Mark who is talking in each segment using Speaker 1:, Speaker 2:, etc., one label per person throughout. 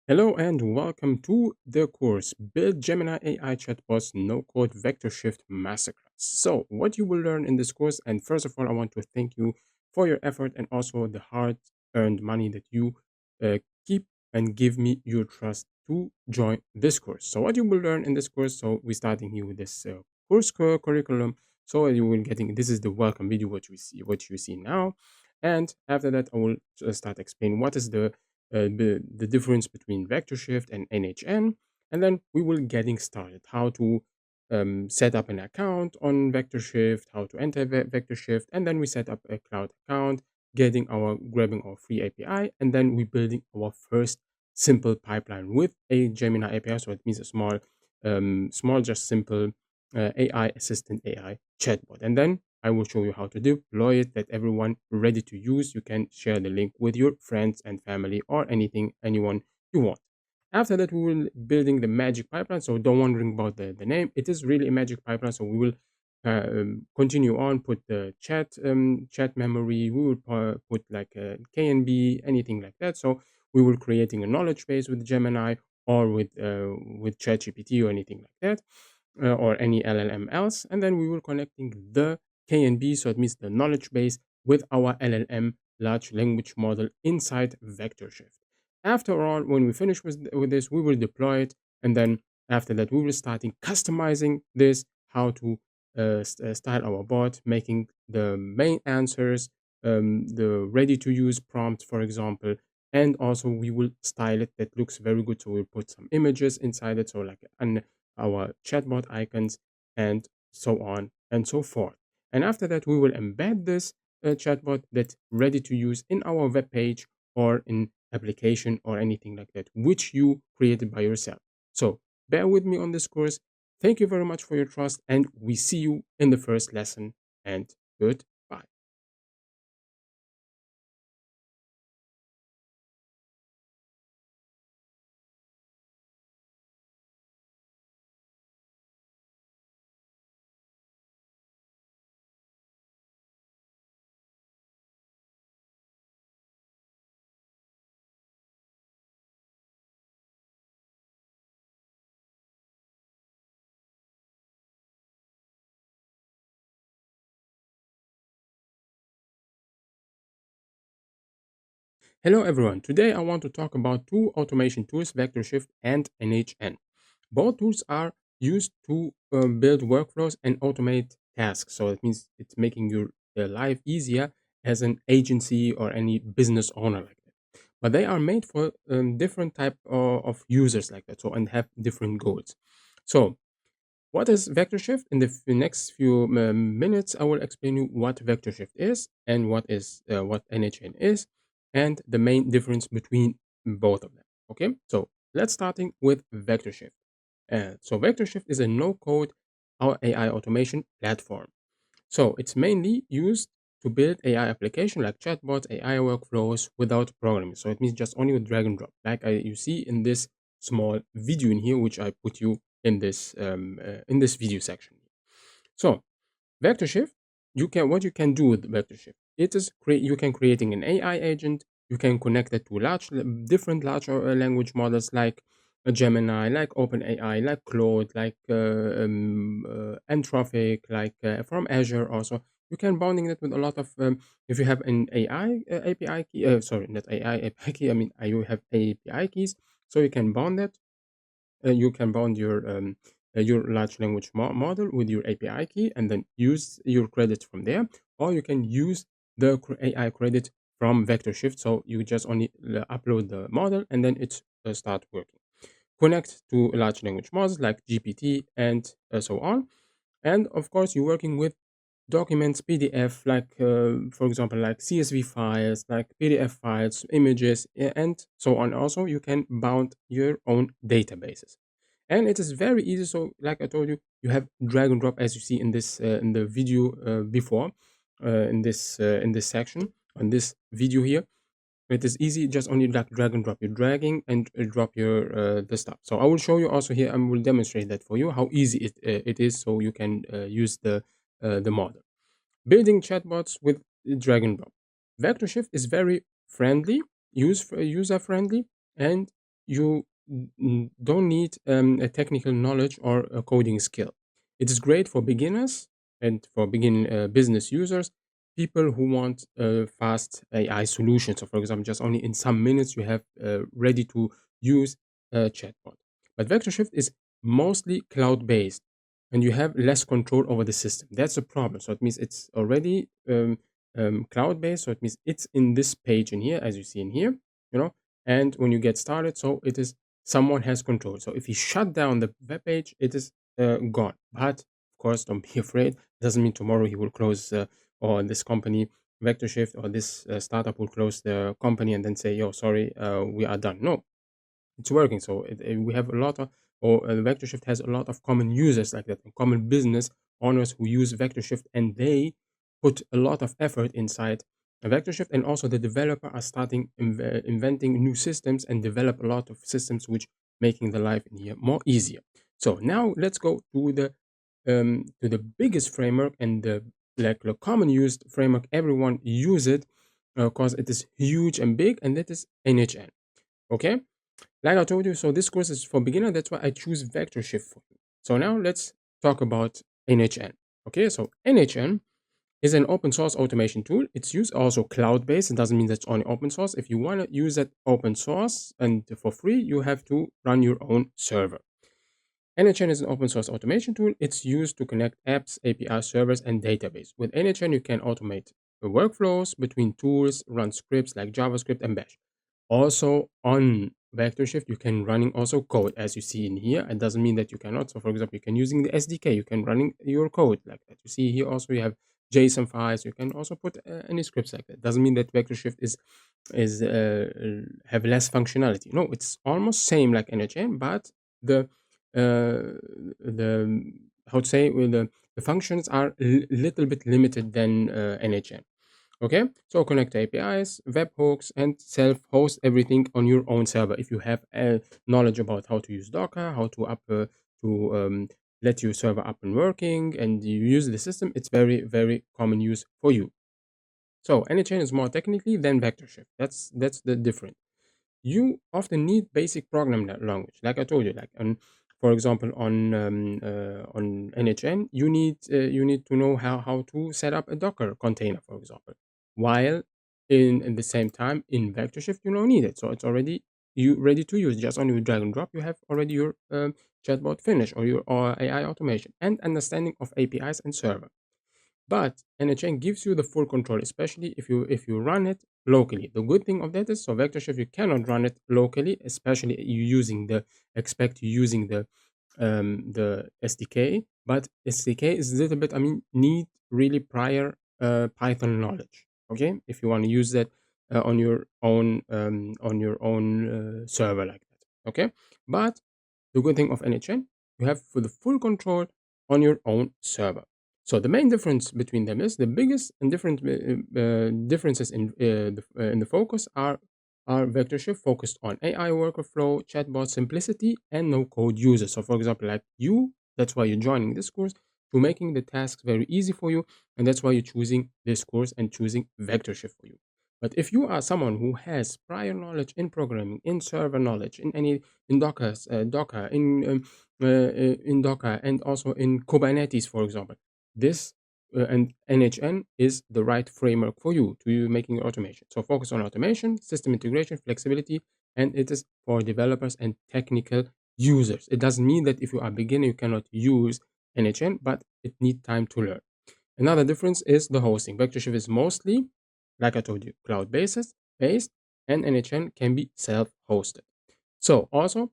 Speaker 1: Hello and welcome to the course Build Gemini AI Chatbots No Code VectorShift Masterclass. So, what you will learn in this course, and first of all, I want to thank you for your effort and also the hard earned money that you uh, keep and give me your trust to join this course. So, what you will learn in this course, so we're starting here with this course curriculum. So, you will getting this is the welcome video, what you see now, and after that, I will start explaining what is the difference between VectorShift and NHN, and then we will getting started. How to set up an account on VectorShift, how to enter VectorShift, and then we set up a cloud account, grabbing our free API, and then we building our first simple pipeline with a Gemini API. So it means a small, just simple AI assistant AI chatbot, and then I will show you how to deploy it, that everyone ready to use. You can share the link with your friends and family or anyone you want. After that, we will building the magic pipeline. So don't wondering about the name. It is really a magic pipeline. So we will continue on, put the chat memory. We will put like a KNB, anything like that. So we will creating a knowledge base with Gemini or with ChatGPT or anything like that, or any LLM else, and then we will connecting the KNB, so it means the knowledge base, with our LLM large language model inside VectorShift. After all, when we finish with this, we will deploy it, and then after that, we will starting customizing this, how to style our bot, making the main answers, the ready to use prompt, for example, and also we will style it that looks very good. So we'll put some images inside it, so like our chatbot icons, and so on and so forth. And after that, we will embed this chatbot that's ready to use in our web page or in application or anything like that, which you created by yourself. So bear with me on this course. Thank you very much for your trust, and we see you in the first lesson. And goodbye. Hello, everyone. Today, I want to talk about two automation tools, VectorShift and NHN. Both tools are used to build workflows and automate tasks. So it means it's making your life easier as an agency or any business owner like that. But they are made for different type of users like that. So and have different goals. So what is VectorShift? In the next few minutes, I will explain you what VectorShift is and what NHN is, and the main difference between both of them. Okay, so let's starting with VectorShift. So VectorShift is a no-code AI automation platform. So it's mainly used to build AI application like chatbots, AI workflows without programming. So it means just only with drag and drop, like you see in this small video in here, which I put you in this video section. So VectorShift, what you can do with VectorShift. It is you can creating an AI agent. You can connect it to different large language models like Gemini, like OpenAI, like Claude, like Anthropic, like from Azure. Also, you can bounding it with a lot of. If you have an AI API key, sorry, not AI API key. I mean, you have API keys, so you can bound it. You can bound your large language model with your API key and then use your credits from there, or you can use the AI credit from VectorShift. So you just only upload the model and then it start working. Connect to large language models like GPT and so on. And of course, you're working with documents, PDF, like for example, like CSV files, like PDF files, images, and so on. Also, you can bound your own databases, and it is very easy. So, like I told you, you have drag and drop as you see in this in the video before, in this section on this video here. It is easy, just only like drag and drop. You're dragging and drop your the stuff. So I will show you also here. I will demonstrate that for you how easy it is, so you can use the model. Building chatbots with drag and drop. VectorShift is very friendly, user friendly, and you don't need a technical knowledge or a coding skill. It is great for beginners and for begin business users, people who want fast AI solutions. So, for example, just only in some minutes you have ready to use a chatbot. But VectorShift is mostly cloud based, and you have less control over the system. That's a problem. So it means it's already cloud based. So it means it's in this page in here, as you see in here, you know. And when you get started, so it is someone has control. So if you shut down the web page, it is gone. But of course, don't be afraid. It doesn't mean tomorrow he will close or this company, VectorShift, or this startup will close the company and then say, "Yo, sorry, we are done." No, it's working. So we have a lot of, or VectorShift has a lot of common users like that, common business owners who use VectorShift, and they put a lot of effort inside a VectorShift. And also the developer are starting inventing new systems and develop a lot of systems which making the life in here more easier. So now let's go to the biggest framework and the like the common used framework everyone use it because it is huge and big, and that is NHN. Okay, like I told you, so this course is for beginner. That's why I choose VectorShift for you. So now let's talk about NHN. Okay, so NHN is an open source automation tool. It's used also cloud based. It doesn't mean that's only open source. If you want to use it open source and for free, you have to run your own server. NHN is an open source automation tool. It's used to connect apps, API servers, and database. With NHN, you can automate the workflows between tools, run scripts like JavaScript and Bash. Also on VectorShift, you can running also code as you see in here. It doesn't mean that you cannot. So for example, you can using the SDK, you can running your code like that. You see here also you have JSON files. You can also put any scripts like that. Doesn't mean that VectorShift is have less functionality. No, it's almost same like NHN, but the the how to say the functions are a little bit limited than NHN. Okay, so connect APIs, webhooks, and self-host everything on your own server. If you have knowledge about how to use Docker, how to let your server up and working, and you use the system, it's very common use for you. So anychain is more technically than VectorShift. That's the difference. You often need basic programming language, like I told you. Like for example, on NHN, you need to know how to set up a Docker container, for example. While in the same time in VectorShift, you don't need it, so it's already you ready to use. Just only with drag and drop, you have already your chatbot finished or your AI automation and understanding of APIs and server. But NHN gives you the full control, especially if you run it locally. The good thing of that is, so VectorShift you cannot run it locally, especially you using the expect you using the SDK. But SDK is a little bit, I mean, need really prior Python knowledge. Okay, if you want to use that on your own server like that. Okay, but the good thing of NHN, you have for the full control on your own server. So the main difference between them is the biggest and different differences in the focus are VectorShift focused on AI workflow, chatbot simplicity, and no code users. So for example, like you, that's why you're joining this course to making the tasks very easy for you, and that's why you're choosing this course and choosing VectorShift for you. But if you are someone who has prior knowledge in programming, in server knowledge, in any in Docker, in Docker, and also in Kubernetes, for example, this and NHN is the right framework for you to you making automation. So focus on automation, system integration, flexibility, and it is for developers and technical users. It doesn't mean that if you are a beginner you cannot use NHN, but it needs time to learn. Another difference is the hosting. VectorShift is mostly, like I told you, cloud based, and NHN can be self-hosted. So also,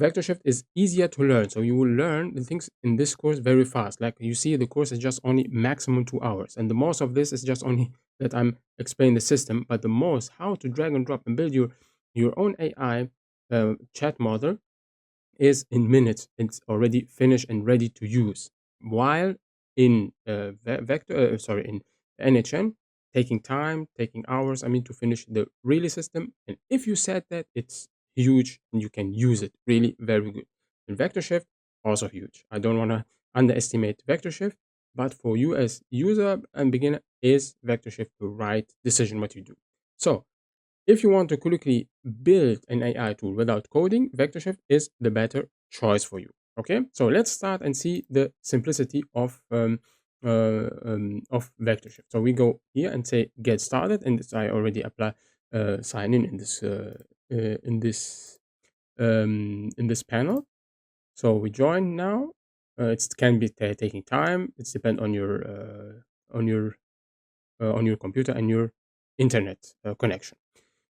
Speaker 1: VectorShift is easier to learn. So you will learn the things in this course very fast. Like you see, the course is just only maximum 2 hours, and the most of this is just only that I'm explaining the system. But the most how to drag and drop and build your own AI chat model is in minutes. It's already finished and ready to use. While in in NHN, taking time, taking hours. I mean, to finish the really system. And if you said that, it's huge and you can use it really very good. And VectorShift also huge. I don't want to underestimate VectorShift, but for you as user and beginner, is VectorShift the right decision what you do? So if you want to quickly build an AI tool without coding, VectorShift is the better choice for you. Okay, so let's start and see the simplicity of VectorShift. So we go here and say get started, and this I already apply sign in this panel. So we join now. It can be taking time. It's depend on your on your computer and your internet connection.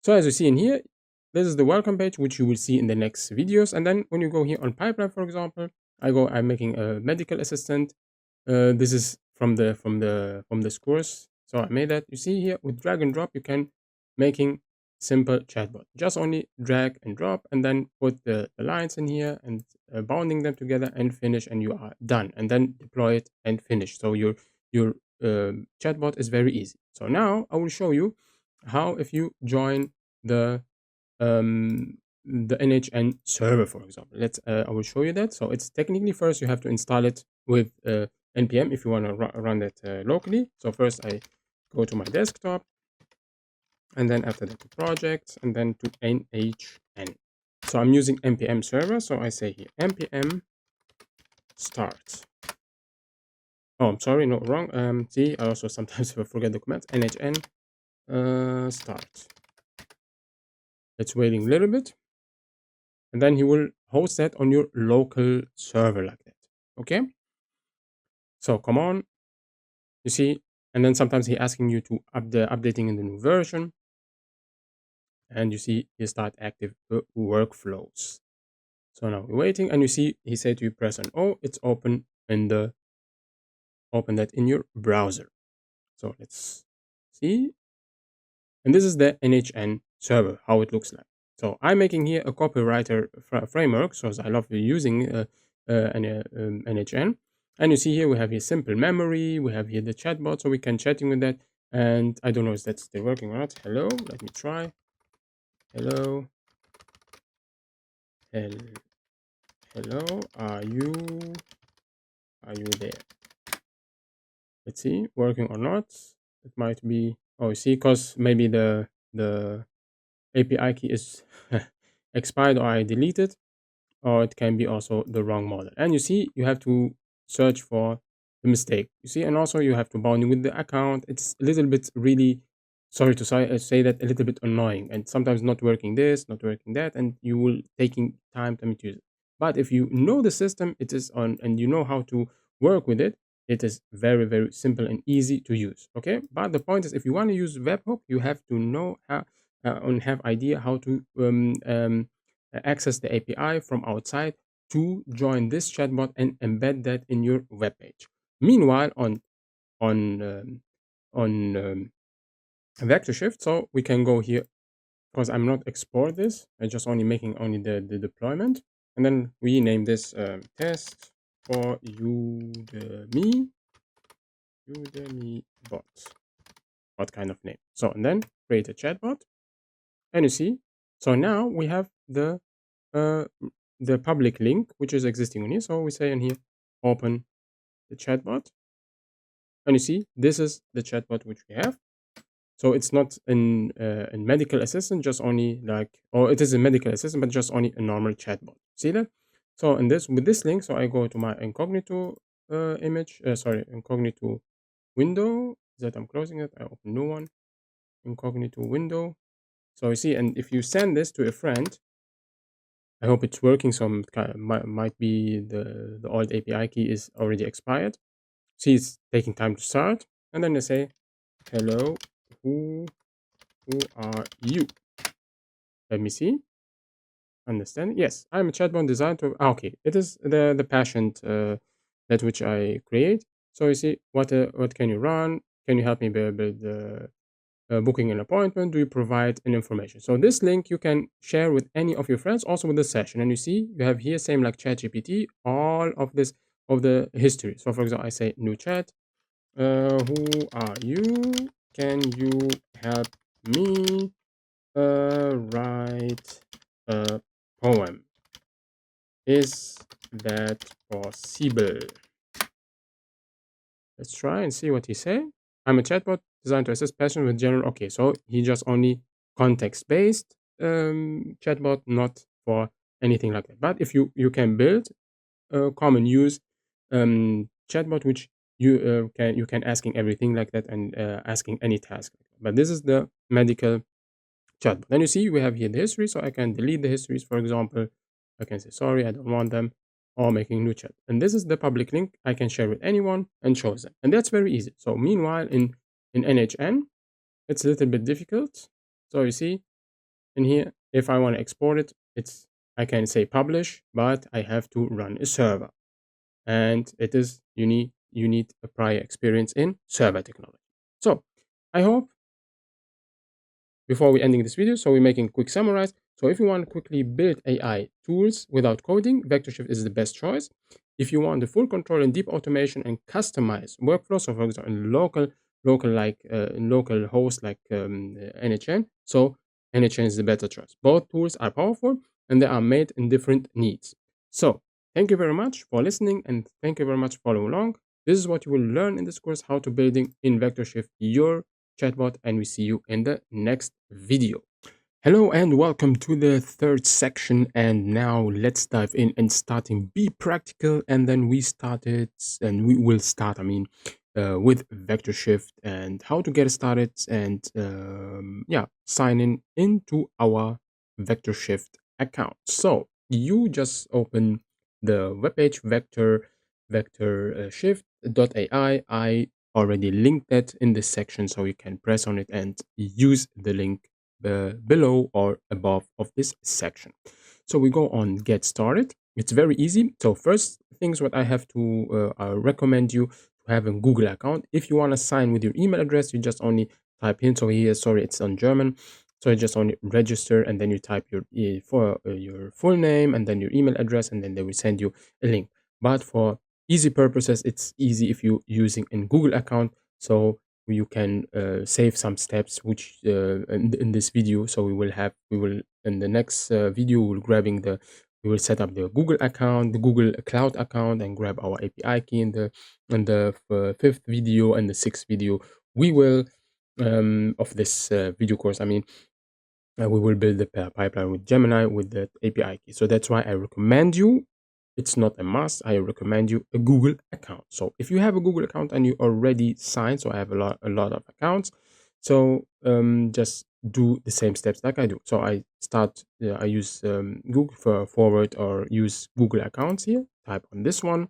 Speaker 1: So as you see in here, this is the welcome page, which you will see in the next videos. And then when you go here on pipeline, for example, I'm making a medical assistant. This is from this course. So I made that. You see here with drag and drop, you can making simple chatbot. Just only drag and drop, and then put the lines in here and bounding them together and finish, and you are done. And then deploy it and finish. So your chatbot is very easy. So now I will show you how if you join the the NHN server, for example. I will show you that. So it's technically first you have to install it with npm if you want to run that locally. So first I go to my desktop, and then after that to projects, and then to nhn. So I'm using npm server. So I say here npm start. Oh, I'm sorry, no, wrong. See, I also sometimes forget the command. nhn start. It's waiting a little bit, and then he will host that on your local server like that. Okay, so come on, you see, and then sometimes he asking you to updating in the new version, and you see he start active workflows. So now we're waiting, and you see he said to you press on O. It's open open that in your browser. So let's see, and this is the NHN server, how it looks like. So I'm making here a copywriter framework, so I love using NHN. And you see here we have here simple memory, we have here the chatbot, so we can chatting with that. And I don't know if that's still working or not. Hello, let me try. Hello, hello, are you there? Let's see, working or not. It might be. Oh, you see, because maybe the API key is expired or I deleted, or it can be also the wrong model. And you see, you have to search for the mistake. You see, and also you have to bound with the account. It's a little bit really, sorry to say that, a little bit annoying, and sometimes not working this, not working that, and you will taking time to use it. But if you know the system it is on and you know how to work with it, it is very, very simple and easy to use. Okay, but the point is, if you want to use webhook, you have to know how and have idea how to access the API from outside to join this chatbot and embed that in your web page. Meanwhile, on on VectorShift, so we can go here, because I'm not export this. I'm just only making only the deployment, and then we name this test for Udemy bot. What kind of name? So and then create a chatbot, and you see, so now we have uh, the public link which is existing on here. So we say in here, open the chatbot, and you see this is the chatbot which we have. So it's not a medical assistant, just only like, or it is a medical assistant, but just only a normal chatbot. See that? So in this with this link, so I go to my incognito incognito window that I'm closing it. I open new one, incognito window. So you see, and if you send this to a friend, I hope it's working. Some might be the old API key is already expired. See, it's taking time to start, and then they say, "Hello, who are you?" Let me see. Understand? Yes, I'm a chatbot designed to. Okay, it is the patient that which I create. So you see, what can you run? Can you help me build booking an appointment? Do you provide an information? So this link you can share with any of your friends, also with the session. And you see, you have here same like ChatGPT, all of this of the history. So for example, I say new chat. Who are you? Can you help me write a poem? Is that possible? Let's try and see what he say. I'm a chatbot designed to assist patients with general. Okay, so he just only context-based chatbot, not for anything like that. But if you can build a common use chatbot, which you can asking everything like that and asking any task. But this is the medical chatbot. Then you see we have here the history, so I can delete the histories, for example. I can say sorry, I don't want them, or making new chat. And this is the public link I can share with anyone and shows them. And that's very easy. So meanwhile, in NHN, it's a little bit difficult. So you see in here, if I want to export it, I can say publish, but I have to run a server. And it is you need a prior experience in server technology. So I hope before we ending this video, so we're making a quick summarize. So if you want to quickly build AI tools without coding, VectorShift is the best choice. If you want the full control and deep automation and customize workflows, so for example, local host like NHN, so NHN is the better choice. Both tools are powerful and they are made in different needs. So thank you very much for listening and thank you very much for following along. This is what you will learn in this course, how to building in VectorShift your chatbot, and we see you in the next video. Hello and welcome to the third section, and now let's dive in and starting be practical, and then we will start with VectorShift and how to get started and sign in into our VectorShift account. So you just open the webpage vectorshift.ai. I already linked that in this section, so you can press on it and use the link below or above of this section. So we go on get started. It's very easy. So first things what I have to recommend you to have a Google account. If you want to sign with your email address, you just only type in. So here, sorry, it's on German. So you just only register and then you type your full name and then your email address, and then they will send you a link. But for easy purposes, it's easy if you using a Google account. So you can save some steps which in this video. So we will in the next video we will set up the Google account, the Google Cloud account, and grab our API key in the fifth video and the sixth video. We will of this video course. We will build the pipeline with Gemini with the API key. So that's why I recommend you. It's not a must. I recommend you a Google account. So if you have a Google account and you already signed, so I have a lot of accounts. So just do the same steps like I do. So I use Google for forward or use Google accounts here. Type on this one.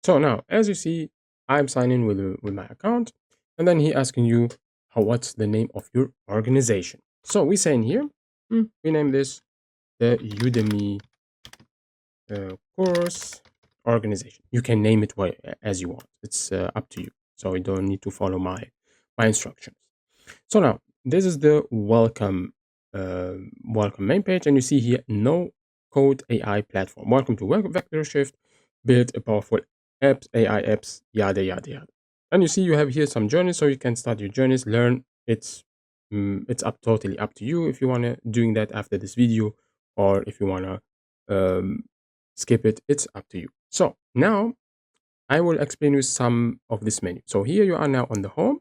Speaker 1: So now, as you see, I'm signing with my account, and then he asking you what's the name of your organization. So we say in here, we name this the Udemy course organization. You can name it as you want. It's up to you. So you don't need to follow my instructions. So now this is the welcome main page, and you see here no code AI platform. Welcome to VectorShift. Build a powerful AI apps, yada yada yada. And you see you have here some journeys, so you can start your journeys, learn. It's totally up to you if you wanna doing that after this video, or if you wanna skip it. It's up to you. So now I will explain you some of this menu. So here you are now on the home.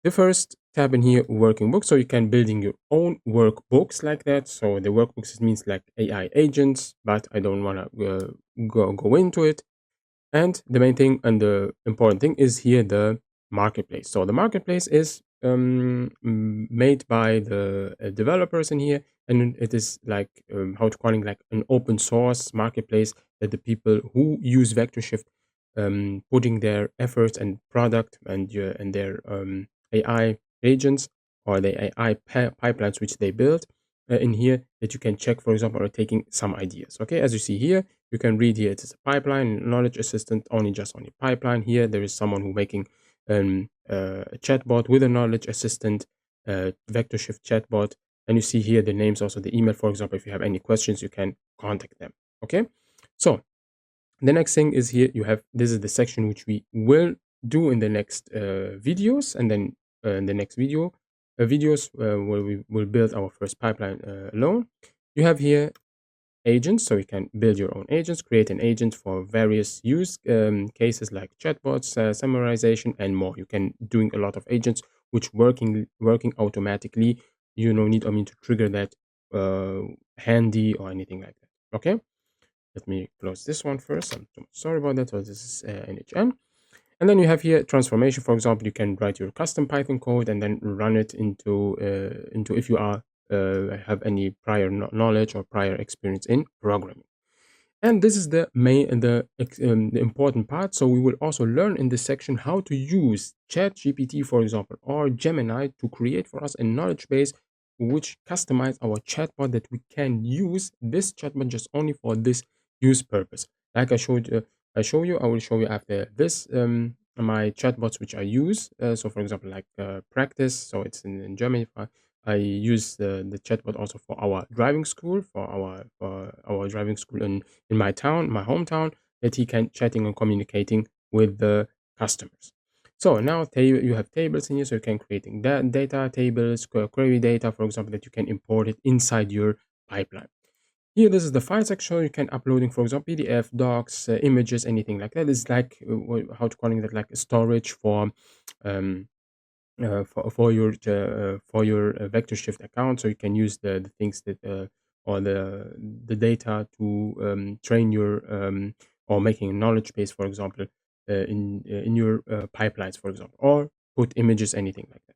Speaker 1: The first tab in here, working book. So you can building your own workbooks like that. So the workbooks means like AI agents, but I don't want to go into it. And the main thing and the important thing is here the marketplace. So the marketplace is made by the developers in here, and it is like how to calling like an open source marketplace that the people who use VectorShift putting their efforts and product and their AI agents or the AI pipelines which they build in here that you can check, for example, or taking some ideas. Okay, as you see here, you can read here it is a pipeline, knowledge assistant, only pipeline. Here there is someone who making a chatbot with a knowledge assistant, VectorShift chatbot, and you see here the names, also the email. For example, if you have any questions, you can contact them. Okay, so the next thing is here you have, this is the section which we will do in the next videos, and then in the next videos where we will build our first pipeline alone. You have here agents, so you can build your own agents, create an agent for various use cases like chatbots, summarization, and more. You can doing a lot of agents which working automatically no need, to trigger that uh, handy or anything like that. Okay, let me close this one first. I'm sorry about that. So this is NHN. And then you have here transformation. For example, you can write your custom Python code and then run it into if you are have any prior knowledge or prior experience in programming. And this is the main the important part. So we will also learn in this section how to use ChatGPT, for example, or Gemini to create for us a knowledge base which customize our chatbot that we can use this chatbot just only for this use purpose. Like I show you. I will show you after this my chatbots which I use. So for example, like practice. So it's in Germany. I use the chatbot also for our driving school, for our driving school in my town, my hometown, that he can chatting and communicating with the customers. So now you have tables in here, so you can creating that data tables, query data, for example, that you can import it inside your pipeline. Here, this is the file section. You can uploading, for example, PDF, docs, images, anything like that. It's like how to calling that, like a storage um, for your VectorShift account, so you can use the things that or the data to train your or making a knowledge base, for example, in your pipelines, for example, or put images, anything like that.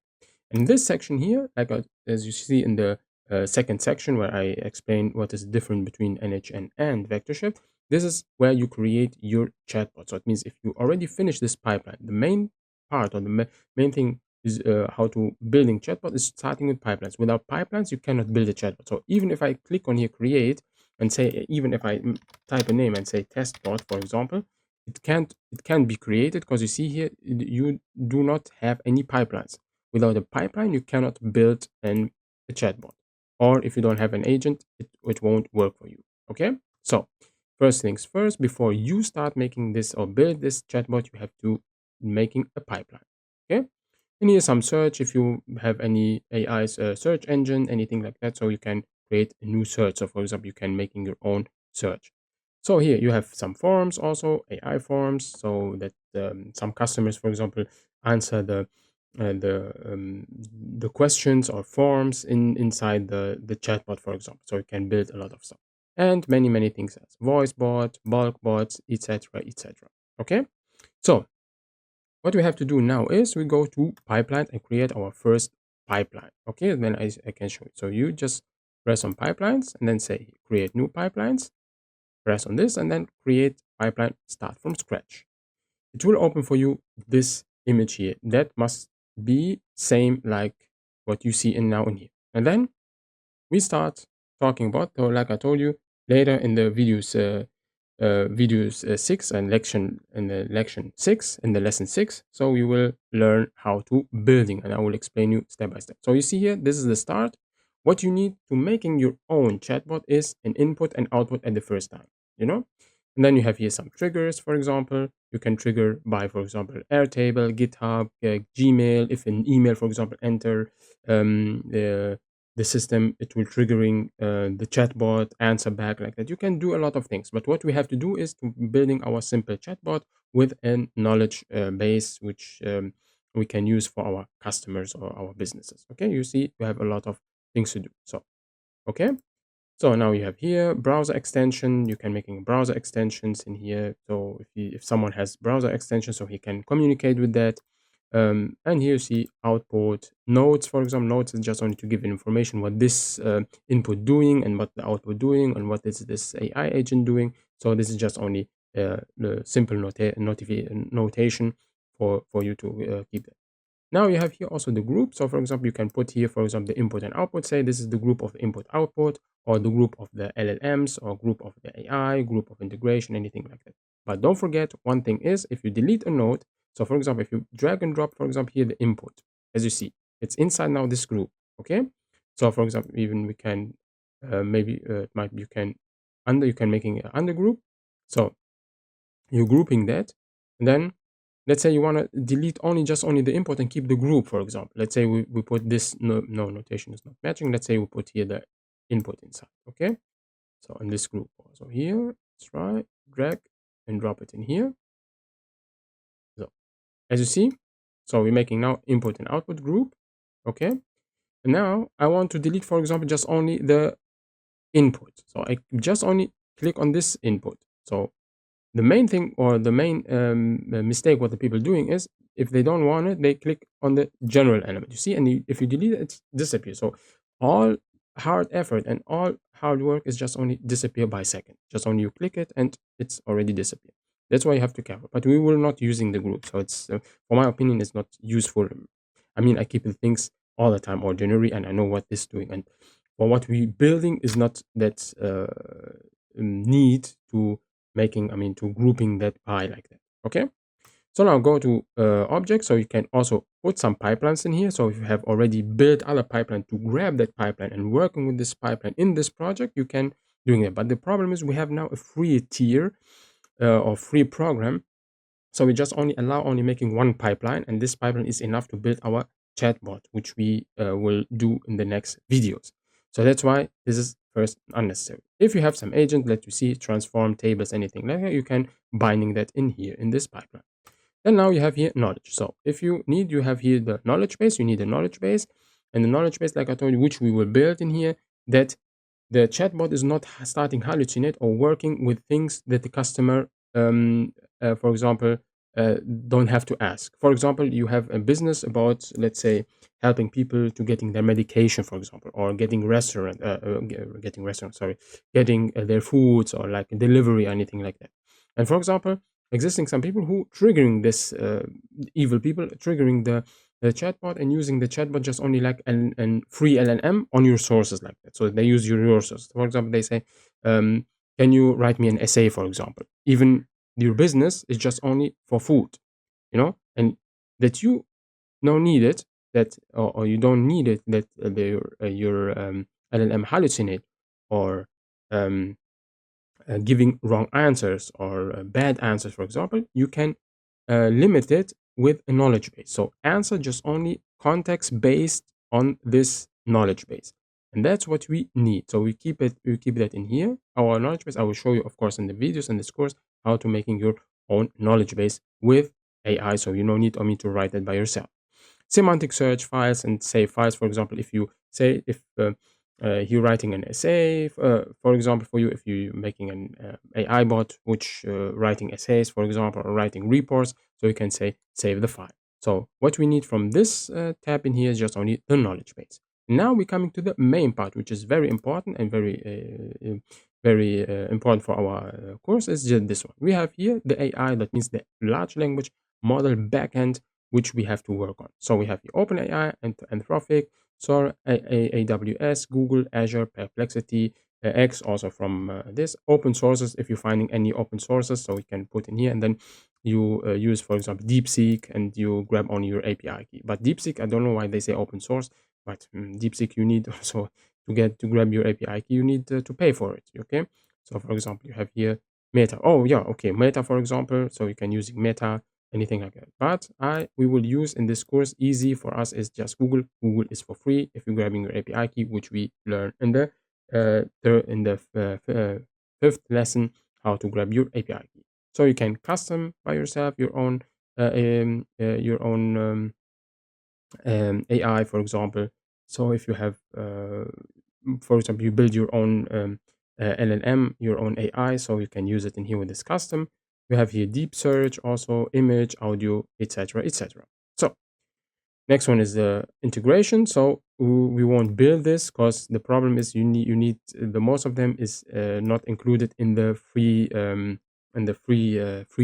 Speaker 1: In this section here, like as you see in the second section where I explain what is different between NHN and VectorShift, this is where you create your chatbot. So it means if you already finish this pipeline, the main part or the main thing is how to building chatbot is starting with pipelines. Without pipelines, you cannot build a chatbot. So even if I click on here, create, and say, even if I type a name and say test bot, for example, it can't be created because you see here you do not have any pipelines. Without a pipeline, you cannot build a chatbot. Or if you don't have an agent, it won't work for you. Okay, so first things first, before you start making this or build this chatbot, you have to making a pipeline. Okay, and here's some search if you have any AI's search engine, anything like that. So you can create a new search. So for example, you can making your own search. So here you have some forms, also AI forms, so that some customers, for example, answer the questions or forms inside the chatbot, for example. So you can build a lot of stuff and many things else, voice bot, bulk bots, etc., etc. Okay, so what we have to do now is we go to pipeline and create our first pipeline. Okay, then I can show you. So you just press on pipelines and then say create new pipelines, press on this and then create pipeline start from scratch. It will open for you this image here. That must be same like what you see in now in here. And then we start talking about, so like I told you later in the videos 6 and lection 6 in the lesson 6, so we will learn how to building and I will explain you step by step. So you see here, this is the start. What you need to making your own chatbot is an input and output at the first time, and then you have here some triggers. For example, you can trigger by, for example, Airtable, GitHub, Gmail. If an email, for example, enter the system, it will triggering the chatbot answer back like that. You can do a lot of things, but what we have to do is to building our simple chatbot with a knowledge base which we can use for our customers or our businesses. Okay, you see we have a lot of things to do. So okay, so now you have here browser extension. You can making browser extensions in here. So if someone has browser extension, so he can communicate with that. And here you see output nodes. For example, nodes is just only to give information what this input doing and what the output doing and what is this AI agent doing. So this is just only the simple notation for you to keep that. Now you have here also the group. So for example, you can put here, for example, the input and output. Say this is the group of the input output, or the group of the LLMs, or group of the AI, group of integration, anything like that. But don't forget, one thing is if you delete a node, so for example, if you drag and drop, for example, here the input, as you see, it's inside now this group. Okay. So for example, even we can maybe it might you can making an under group. So you're grouping that, and then let's say you want to delete only the input and keep the group, for example. Let's say we put this, no notation is not matching. Let's say we put here the input inside. Okay, so in this group also here, let's try drag and drop it in here. So as you see, so we're making now input and output group. Okay, Now I want to delete, for example, just only the input. So I just only click on this input. So the main thing, or the main mistake what the people doing is, if they don't want it, they click on the general element, you see, and if you delete it, it disappears. So all hard effort and all hard work is just only disappear by second. Just only you click it and it's already disappeared. That's why you have to cover. But we will not using the group, so it's for my opinion, it's not useful. I mean, I keep the things all the time ordinary, and I know what this doing. And for what we building is not that need to making, I mean, to grouping that pie like that. Okay. So now go to object. So you can also put some pipelines in here. So if you have already built other pipeline to grab that pipeline and working with this pipeline in this project, you can doing it. But the problem is we have now a free tier or free program. So we just only allow only making one pipeline, and this pipeline is enough to build our chatbot, which we will do in the next videos. So that's why this is first unnecessary. If you have some agent, let you see transform tables, anything like that, you can binding that in here in this pipeline. And now you have here knowledge. So if you need, you have here the knowledge base, you need a knowledge base, and the knowledge base, like I told you, which we will build in here, that the chatbot is not starting hallucinate or working with things that the customer, for example, don't have to ask. For example, you have a business about, let's say, helping people to getting their medication, for example, or getting their foods, or like delivery, anything like that. And for example, existing some people who triggering this evil people triggering the chatbot and using the chatbot just only like an free LLM on your sources like that. So they use your sources. For example, they say, can you write me an essay, for example? Even your business is just only for food, and that you don't need it, that or you don't need it, that your LLM hallucinate, or um, giving wrong answers, or bad answers, for example, you can limit it with a knowledge base. So answer just only context based on this knowledge base. And that's what we need. So we keep that in here. Our knowledge base, I will show you, of course, in the videos and this course, how to making your own knowledge base with AI. So you don't need me to write it by yourself. Semantic search files and save files. For example, if you say, if you're writing an essay, for example, for you, if you're making an AI bot which writing essays, for example, or writing reports, so you can say save the file. So what we need from this tab in here is just only the knowledge base. Now we're coming to the main part, which is very important and very important for our course, is just this one. We have here the AI, that means the large language model backend, which we have to work on. So we have the OpenAI and Anthropic, Sora, AWS, Google, Azure, Perplexity, X, also from this open sources. If you're finding any open sources, so we can put in here, and then you use, for example, DeepSeek, and you grab on your API key. But DeepSeek, I don't know why they say open source, but DeepSeek, you need also to grab your API key, you need to pay for it. Okay, so for example, you have here Meta. Oh yeah, okay, Meta, for example. So you can use Meta, anything like that. But we will use in this course, easy for us is just Google. Google is for free if you're grabbing your API key, which we learn in the fifth lesson, how to grab your API key. So you can custom by yourself your own AI, for example. So if you have, for example, you build your own LLM, your own AI, so you can use it in here with this custom. We have here deep search, also image, audio, etc., etc. So next one is the integration. So we won't build this because the problem is you need the most of them is not included in the free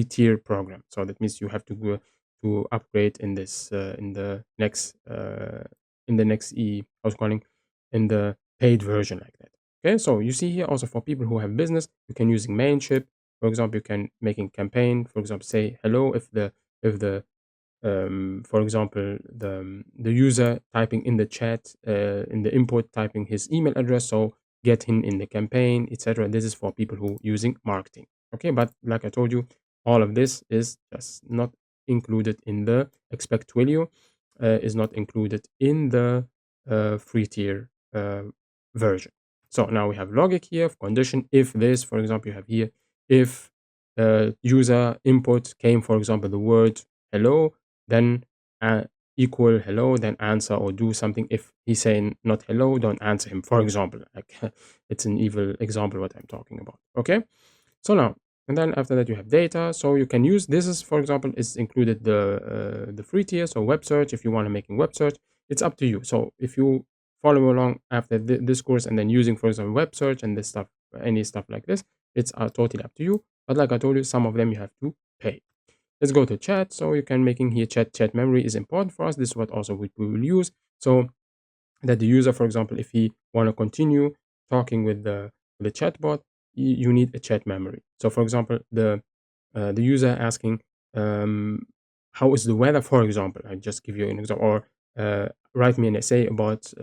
Speaker 1: tier program. So that means you have to go to upgrade in this in the next I was calling in the paid version like that. Okay, so you see here also for people who have business, you can using Mailchimp. For example, you can making campaign. For example, say hello if the for example, the user typing in the chat, in the input, typing his email address, so get him in the campaign, etc. This is for people who using marketing. Okay, but like I told you, all of this is just not included in the expect value, is not included in the free tier version. So now we have logic here of condition. If this, for example, you have here, if user input came, for example, the word hello, then equal hello, then answer or do something. If he's saying not hello, don't answer him, for example. Like it's an evil example what I'm talking about. Okay. So now, and then after that you have data. So you can use this is, for example, is included the free tier. So web search, if you want to making web search, it's up to you. So if you follow along after this course and then using, for example, web search and this stuff, any stuff like this, it's totally up to you. But like I told you, some of them you have to pay. Let's go to chat. So you can making here chat memory is important for us. This is what also we will use. So that the user, for example, if he want to continue talking with the chatbot, you need a chat memory. So, for example, the user asking, "How is the weather?" For example, I just give you an example, or write me an essay about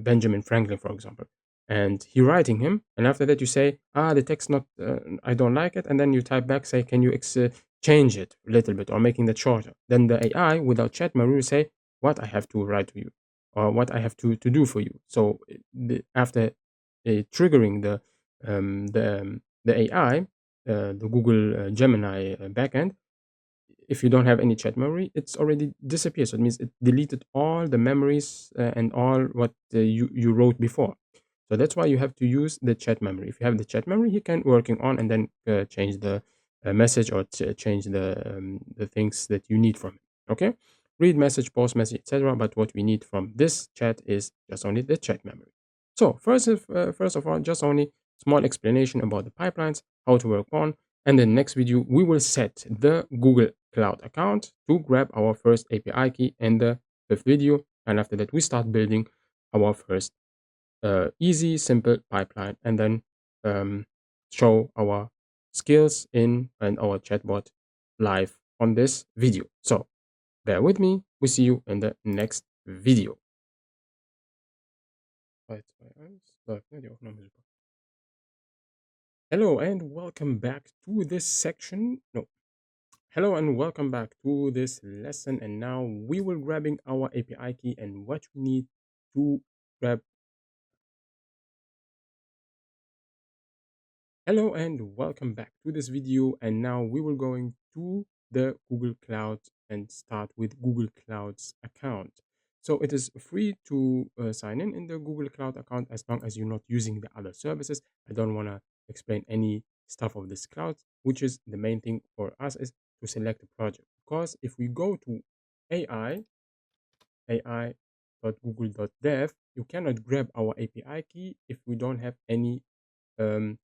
Speaker 1: Benjamin Franklin, for example, and he writing him, and after that you say, the text not, I don't like it, and then you type back, say, "Can you change it a little bit or making that shorter?" Then the AI without chat memory will say, "What I have to write to you." Or what I have to do for you. So after triggering the AI, the Google Gemini backend, if you don't have any chat memory, it's already disappeared. So it means it deleted all the memories and all what you wrote before. So that's why you have to use the chat memory. If you have the chat memory, you can working on and then change the message or change the things that you need from it. Okay, read message, post message, etc. But what we need from this chat is just only the chat memory. So first of all, just only small explanation about the pipelines, how to work on, and in the next video we will set the Google Cloud account to grab our first API key in the fifth video, and after that we start building our first easy, simple pipeline, and then show our skills in and our chatbot live on this video. So bear with me. We see you in the next video. Hello and welcome back to this section. No, hello and welcome back to this lesson. And now we will grabbing our API key and what we need to grab. Hello and welcome back to this video, and now we will going to the Google Cloud and start with Google Cloud's account. So it is free to sign in the Google Cloud account as long as you're not using the other services. I don't want to explain any stuff of this cloud, which is the main thing for us is to select a project. Because if we go to ai.google.dev, you cannot grab our API key if we don't have any um,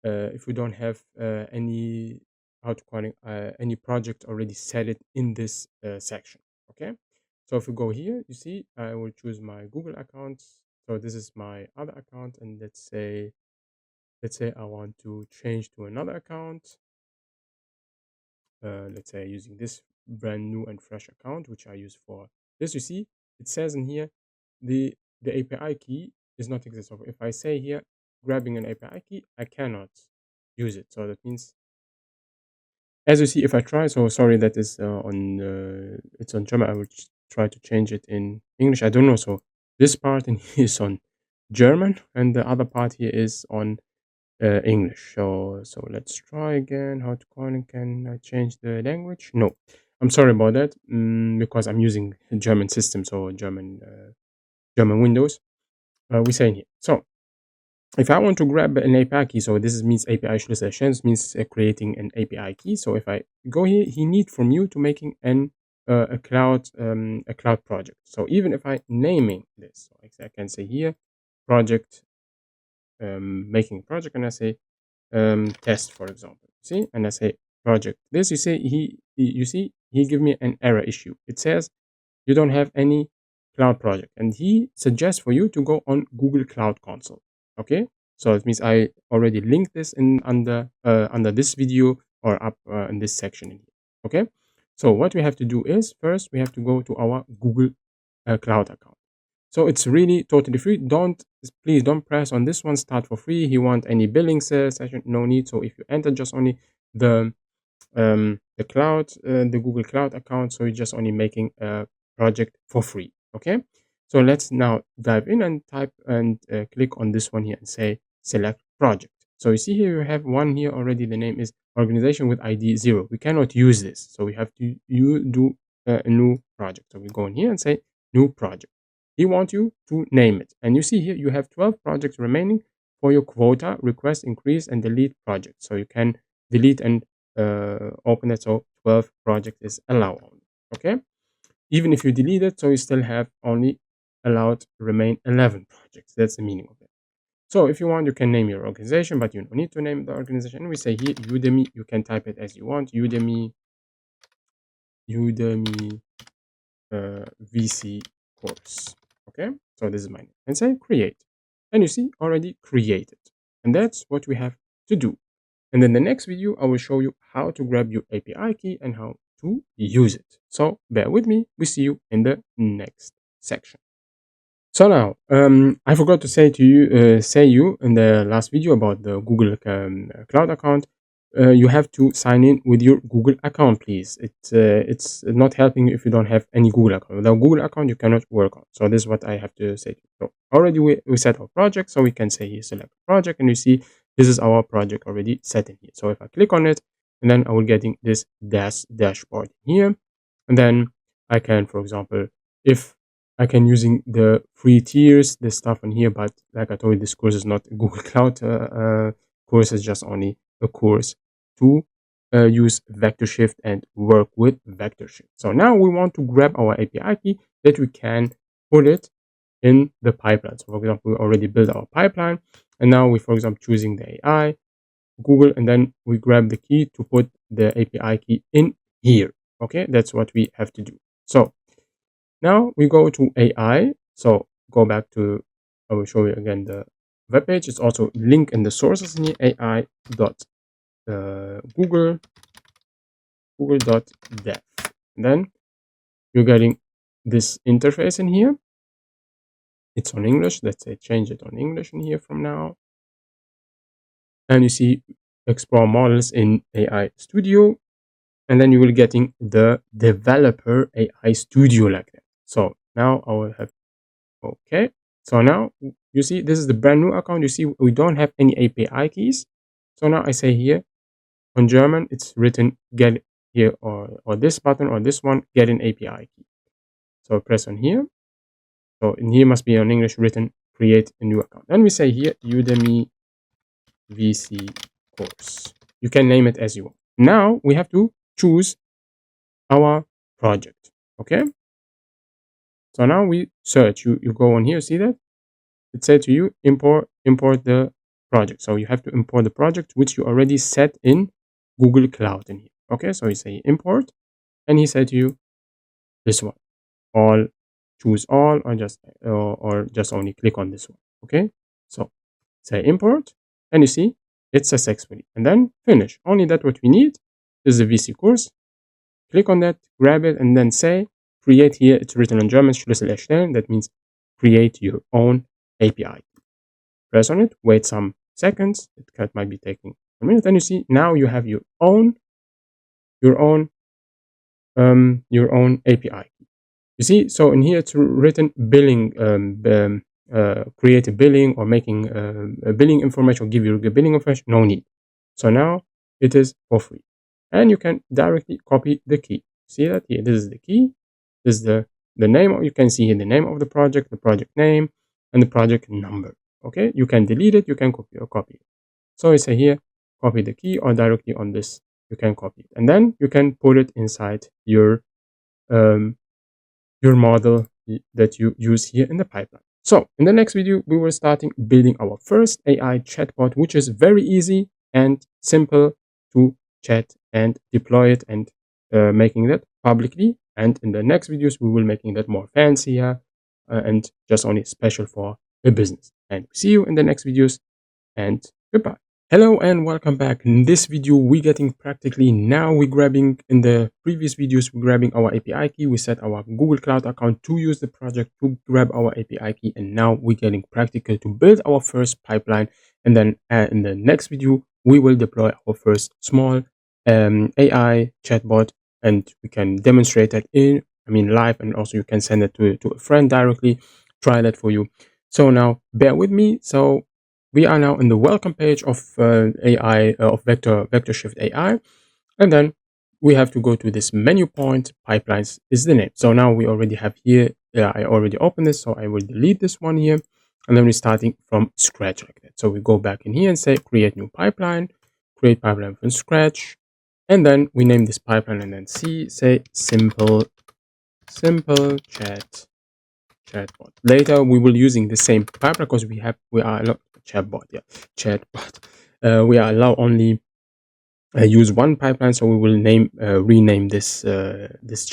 Speaker 1: if we don't have any how to call it any project already set it in this section. Okay, so if we go here, you see I will choose my Google account. So this is my other account, and let's say I want to change to another account. Let's say using this brand new and fresh account which I use for this. You see it says in here the API key is not exist. So if I say here grabbing an API key, I cannot use it. So that means, as you see, if I try, so sorry that is on it's on German. I will try to change it in English. I don't know. So this part in here is on German, and the other part here is on English. So let's try again. How to call it? Can I change the language? No, I'm sorry about that. Because I'm using a German system, so German Windows. We say in here. So if I want to grab an API key, so this means API Schlüsselchen, means creating an API key. So if I go here, he need from you to making a cloud project. So even if I naming this, so I can say here project, making a project, and I say test, for example. See, and I say project. This you see he give me an error issue. It says you don't have any cloud project, and he suggests for you to go on Google Cloud Console. Okay, so it means I already linked this in under this video or up in this section in here. Okay, so what we have to do is first we have to go to our Google Cloud account. So it's really totally free. Please don't press on this one. Start for free. He want any billing session? No need. So if you enter just only the the Google Cloud account, so you're just only making a project for free. Okay, so let's now dive in and type and click on this one here and say select project. So you see here you have one here already. The name is organization with ID 0. We cannot use this, so we have to do a new project. So we go in here and say new project. He wants you to name it. And you see here you have 12 projects remaining for your quota, request, increase, and delete project. So you can delete and open it. So 12 project is allowed only. Okay. Even if you delete it, so you still have only allowed remain 11 projects. That's the meaning of it. So if you want, you can name your organization, but you don't need to name the organization. We say here Udemy. You can type it as you want. Udemy VC course. Okay, so this is my name. And say create. And you see already created. And that's what we have to do. And in the next video, I will show you how to grab your API key and how to use it. So bear with me. We see you in the next section. So now, I forgot to say you in the last video about the Google Cloud account. You have to sign in with your Google account, please. It's not helping you if you don't have any Google account. Without Google account, you cannot work on. So this is what I have to say. So already we set our project, so we can say here select project, and you see this is our project already set in here. So if I click on it, and then I will getting this dashboard here, and then I can, for example, if I can using the free tiers, this stuff in here, but like I told you, this course is not a Google Cloud course. It's just only a course to use VectorShift and work with VectorShift. So now we want to grab our API key that we can put it in the pipeline. So for example, we already built our pipeline, and now we, for example, choosing the AI, Google, and then we grab the key to put the API key in here. Okay, that's what we have to do. So now we go to AI. So go back to, I will show you again the web page. It's also linked in the sources in here, google.dev. And then you're getting this interface in here. It's on English. Let's say change it on English in here from now. And you see explore models in AI Studio. And then you will getting the developer AI Studio like that. So now I will have, okay. So now you see this is the brand new account. You see we don't have any API keys. So now I say here on German, it's written get here or this button or this one, get an API key. So press on here. So in here must be on English written create a new account. Then we say here Udemy VC course. You can name it as you want. Now we have to choose our project. Okay. So now we search. You go on here, see that? It said to you import the project. So you have to import the project which you already set in Google Cloud in here. Okay, so you say import, and he said to you this one. All, choose all, or just only click on this one. Okay, so say import, and you see it's successfully, and then finish. Only that what we need is the VC course. Click on that, grab it, and then say create here. It's written in German, Schlüssel erstellen. That means create your own API. Press on it, wait some seconds. It might be taking a minute, and you see now you have your own API. You see, so in here it's written billing, create a billing or making a billing information or give you a billing information. No need. So now it is for free, and you can directly copy the key. See that here? This is the key. This is the name. You can see here the name of the project name, and the project number. Okay, you can delete it. You can copy it. So I say here, copy the key, or directly on this you can copy it, and then you can put it inside your model that you use here in the pipeline. So in the next video, we will starting building our first AI chatbot, which is very easy and simple to chat and deploy it and making that publicly. And in the next videos, we will making that more fancier and just only special for a business. And see you in the next videos, and goodbye. Hello and welcome back. In this video, we're getting practically now. We're grabbing, in the previous videos, we're grabbing our API key. We set our Google Cloud account to use the project to grab our API key. And now we're getting practical to build our first pipeline. And then in the next video, we will deploy our first small AI chatbot. And we can demonstrate that live. And also you can send it to a friend directly. Try that for you. So now bear with me. So we are now in the welcome page of AI of VectorShift AI, and then we have to go to this menu point. Pipelines is the name. So now we already have here, I already opened this, so I will delete this one here, and then we're starting from scratch like that. So we go back in here and say create new pipeline, create pipeline from scratch, and then we name this pipeline and then say simple chatbot. Later we will using the same pipeline because we are chatbot, yeah, chatbot. We are allow only use one pipeline, so we will rename this this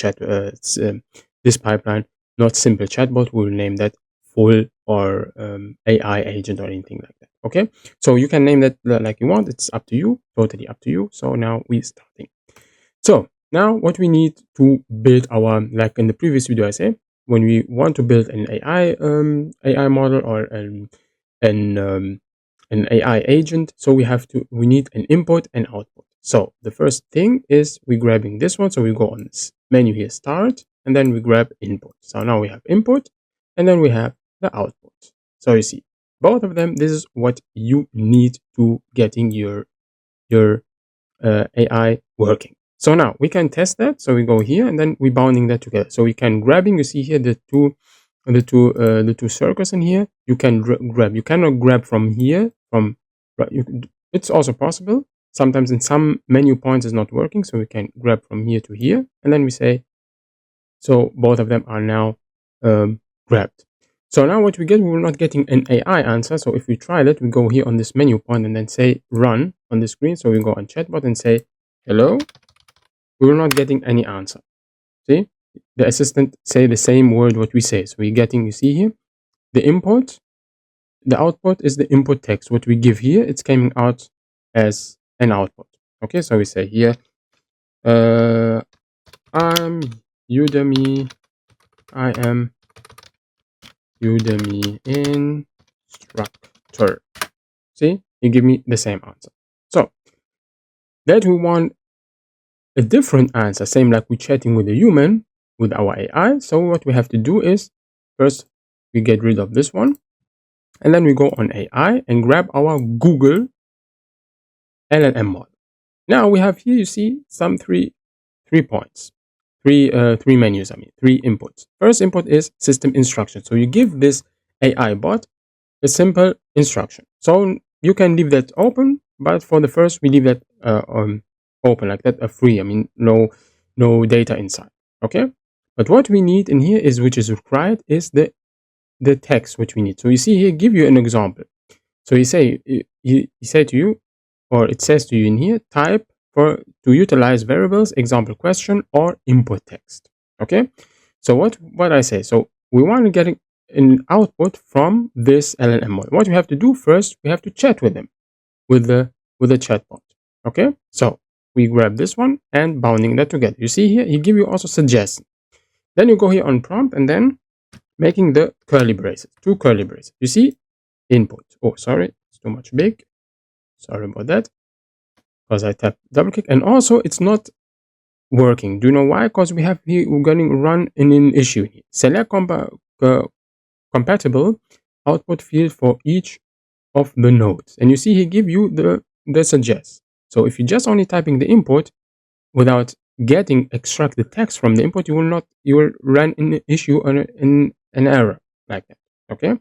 Speaker 1: pipeline not simple chatbot. We will name that full or AI agent or anything like that. Okay, so you can name that like you want. It's up to you, totally up to you. So now we're starting. So now what we need to build our, like in the previous video I said, when we want to build an AI model or an AI agent, so we need an input and output. So the first thing is we grabbing this one. So we go on this menu here, start, and then we grab input. So now we have input and then we have the output. So you see both of them, this is what you need to getting your AI working. So now we can test that. So we go here and then we bounding that together. So we can grabbing, you see here the two circles in here. You can grab. You cannot grab from here. It's also possible. Sometimes in some menu points is not working. So we can grab from here to here, and then we say. So both of them are now grabbed. So now what we get, we're not getting an AI answer. So if we try that, we go here on this menu point and then say run on the screen. So we go on chatbot and say hello. We're not getting any answer. See, the assistant say the same word what we say. So we're getting, you see here, the input, the output is the input text. What we give here, it's coming out as an output. Okay, so we say here, I'm Udemy. I am Udemy instructor. See, you give me the same answer. So that we want a different answer, same like we're chatting with a human with our AI. So what we have to do is first we get rid of this one, and then we go on AI and grab our Google LLM model. Now we have here, you see, some three points, three menus. I mean, three inputs. First input is system instruction. So you give this AI bot a simple instruction. So you can leave that open, but for the first we leave that open like that, free. I mean, no data inside. Okay, but what we need in here is, which is required, is the text which we need. So you see here, give you an example. So he say to you, or it says to you in here, type to utilize variables, example question, or input text. Okay, so what I say, so we want to get an output from this LLM model. What we have to do first, we have to chat with them with the chatbot. Okay, so we grab this one and bounding that together. You see here, he give you also suggestions. Then you go here on prompt and then making the curly braces, two curly braces. You see input. Oh, sorry, it's too much big. Sorry about that, because I tap double click, and also it's not working. Do you know why? Because we have here, we're going to run in an issue here. Select compatible output field for each of the nodes, and you see he give you the suggest. So if you're just only typing the input without extract the text from the input, you will run in an issue in an error like that. Okay,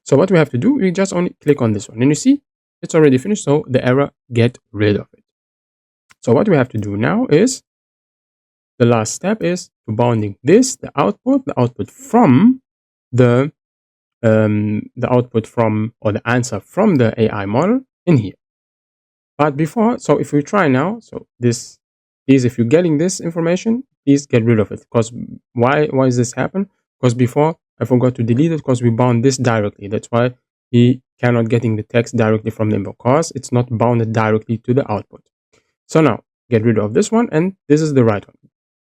Speaker 1: so what we have to do, we just only click on this one, and you see it's already finished, so the error, get rid of it. So what we have to do now is, the last step is to bounding this, the output from the output from, or the answer from the AI model in here. But before, so if we try now, so this is, if you're getting this information, please get rid of it. Because why is this happen? Because before I forgot to delete it, because we bound this directly. That's why he cannot getting the text directly from the input, because it's not bounded directly to the output. So now get rid of this one, and this is the right one.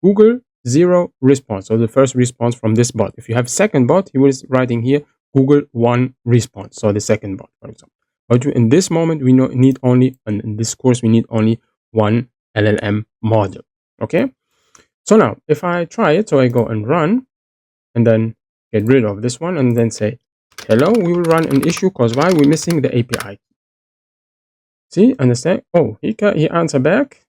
Speaker 1: Google 0 response. So the first response from this bot. If you have second bot, he was writing here Google 1 response. So the second bot, for example. But in this moment, we need only, and in this course, we need only one LLM model. Okay. So now if I try it, so I go and run, and then get rid of this one, and then say hello, we will run an issue, because why? We're missing the API. See, understand? Oh, he answer back.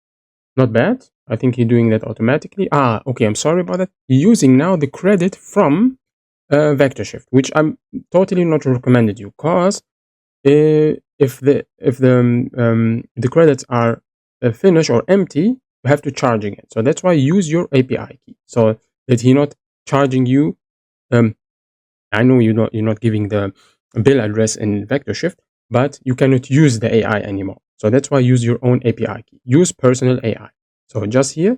Speaker 1: Not bad. I think he's doing that automatically. Okay, I'm sorry about that. Using now the credit from VectorShift, which I'm totally not recommended you, because if the credits are finished or empty, you have to charging it. So that's why use your API key, so that he not charging you. I know you're not giving the bill address in VectorShift, but you cannot use the AI anymore. So that's why use your own API key. Use personal AI. So just here,